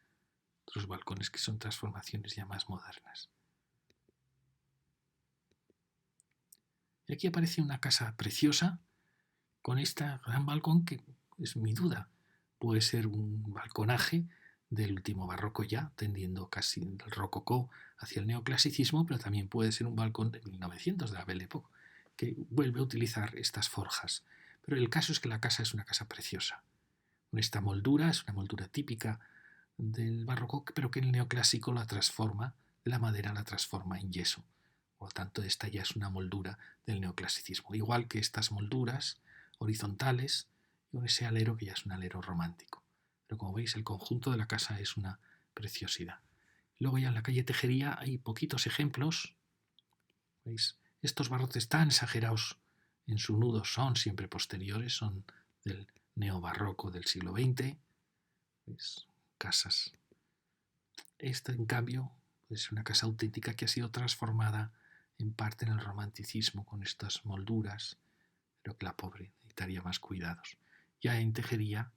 otros balcones que son transformaciones ya más modernas. Y aquí aparece una casa preciosa con este gran balcón que es mi duda. Puede ser un balconaje del último barroco ya, tendiendo casi del rococó hacia el neoclasicismo, pero también puede ser un balcón de 1900, de la Belle Époque, que vuelve a utilizar estas forjas. Pero el caso es que la casa es una casa preciosa. Con esta moldura, es una moldura típica del barroco, pero que el neoclásico la transforma, la madera la transforma en yeso. Por lo tanto, esta ya es una moldura del neoclasicismo, igual que estas molduras horizontales y con ese alero que ya es un alero romántico. Pero como veis, el conjunto de la casa es una preciosidad. Luego ya en la calle Tejería hay poquitos ejemplos. ¿Veis? Estos barrotes tan exagerados en su nudo son siempre posteriores, son del neobarroco del siglo XX. ¿Veis? Casas. Esta, en cambio, es una casa auténtica que ha sido transformada en parte en el romanticismo con estas molduras, pero que la pobre necesitaría más cuidados. Ya en Tejería,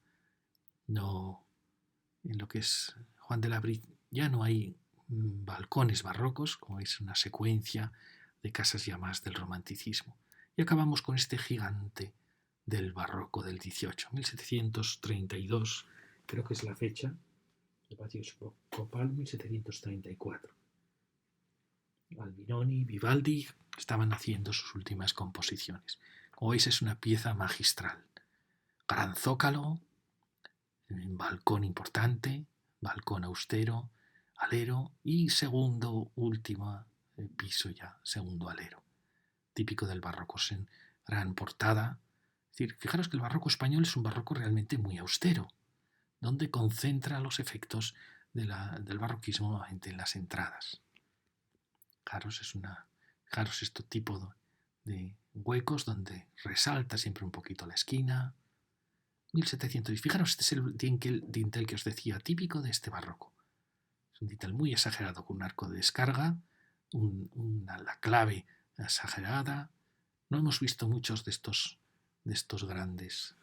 no, en lo que es Juan de la Brit, ya no hay balcones barrocos, como es una secuencia de casas ya más del romanticismo. Y acabamos con este gigante del barroco del 18, 1732, creo que es la fecha, el Palacio Episcopal, 1734. Albinoni, Vivaldi estaban haciendo sus últimas composiciones. Como veis, es una pieza magistral. Gran zócalo, balcón importante, balcón austero, alero y segundo, último piso ya, segundo alero. Típico del barroco, en gran portada. Es decir, fijaros que el barroco español es un barroco realmente muy austero, donde concentra los efectos del barroquismo nuevamente en las entradas. Fijaros este tipo de huecos donde resalta siempre un poquito la esquina. 1700. Y fijaros, este es el dintel que os decía, típico de este barroco. Es un dintel muy exagerado, con un arco de descarga, la clave exagerada. No hemos visto muchos de estos grandes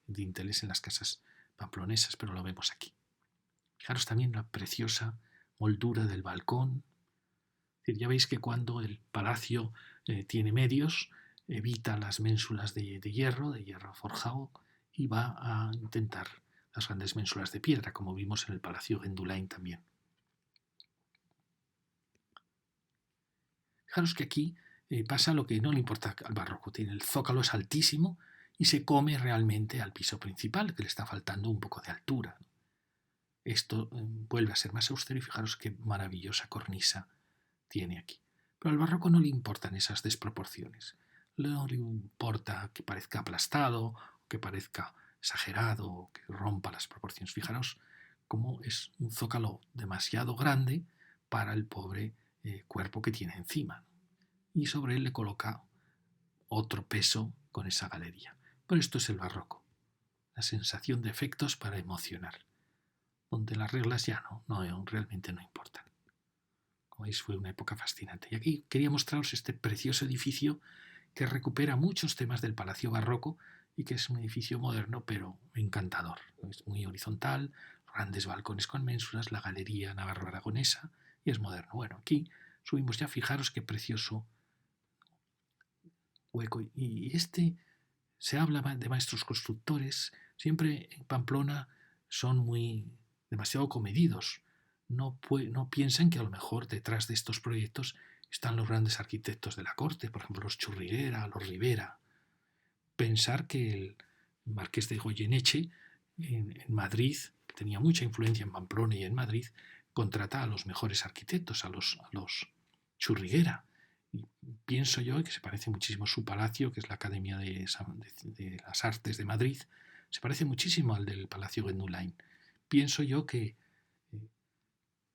dinteles en las casas pamplonesas, pero lo vemos aquí. Fijaros también la preciosa moldura del balcón. Es decir, ya veis que cuando el palacio tiene medios, evita las ménsulas de hierro forjado, y va a intentar las grandes ménsulas de piedra, como vimos en el Palacio Gendulain también. Fijaros que aquí pasa lo que no le importa al barroco. El zócalo es altísimo y se come realmente al piso principal, que le está faltando un poco de altura. Esto vuelve a ser más austero y fijaros qué maravillosa cornisa tiene aquí. Pero al barroco no le importan esas desproporciones. No le importa que parezca aplastado, que parezca exagerado, o que rompa las proporciones. Fijaros cómo es un zócalo demasiado grande para el pobre cuerpo que tiene encima. Y sobre él le coloca otro peso con esa galería. Pero esto es el barroco. La sensación de efectos para emocionar. Donde las reglas ya realmente no importan. Como veis, fue una época fascinante. Y aquí quería mostraros este precioso edificio que recupera muchos temas del Palacio Barroco y que es un edificio moderno pero encantador. Es muy horizontal, grandes balcones con ménsulas, la galería navarro-aragonesa y es moderno. Bueno, aquí subimos ya, fijaros qué precioso hueco. Y se habla de maestros constructores, siempre en Pamplona son demasiado comedidos. No piensan que a lo mejor detrás de estos proyectos están los grandes arquitectos de la corte, por ejemplo los Churriguera, los Rivera. Pensar que el marqués de Goyeneche en Madrid, que tenía mucha influencia en Pamplona y en Madrid, contrata a los mejores arquitectos, a los Churriguera. Y pienso yo que se parece muchísimo su palacio, que es la Academia de las Artes de Madrid, se parece muchísimo al del Palacio Gendulain. Pienso yo que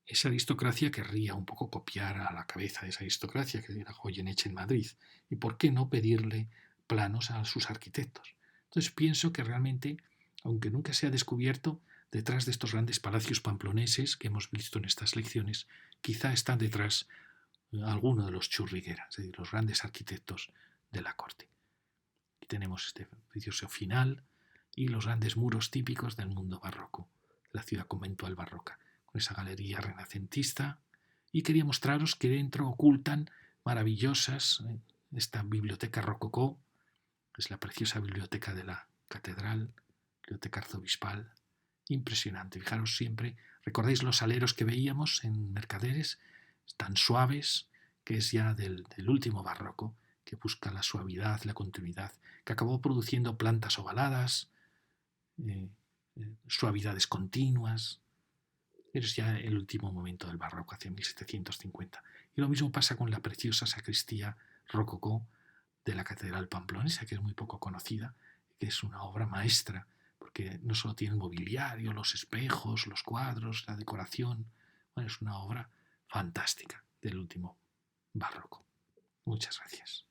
esa aristocracia querría un poco copiar a la cabeza de esa aristocracia que era Goyeneche en Madrid. ¿Y por qué no pedirle planos a sus arquitectos? Entonces pienso que realmente, aunque nunca se ha descubierto, detrás de estos grandes palacios pamploneses que hemos visto en estas lecciones, quizá están detrás alguno de los Churriguera, es decir, los grandes arquitectos de la corte. Aquí tenemos este precioso final y los grandes muros típicos del mundo barroco, de la ciudad conventual barroca, con esa galería renacentista. Y quería mostraros que dentro ocultan maravillosas esta biblioteca rococó, es la preciosa biblioteca de la catedral, biblioteca arzobispal, impresionante. Fijaros siempre, ¿recordáis los aleros que veíamos en Mercaderes? Tan suaves, que es ya del último barroco, que busca la suavidad, la continuidad, que acabó produciendo plantas ovaladas, suavidades continuas. Es ya el último momento del barroco, hacia 1750. Y lo mismo pasa con la preciosa sacristía rococó de la Catedral Pamplonesa, que es muy poco conocida, que es una obra maestra, porque no solo tiene el mobiliario, los espejos, los cuadros, la decoración. Bueno, es una obra fantástica del último barroco. Muchas gracias.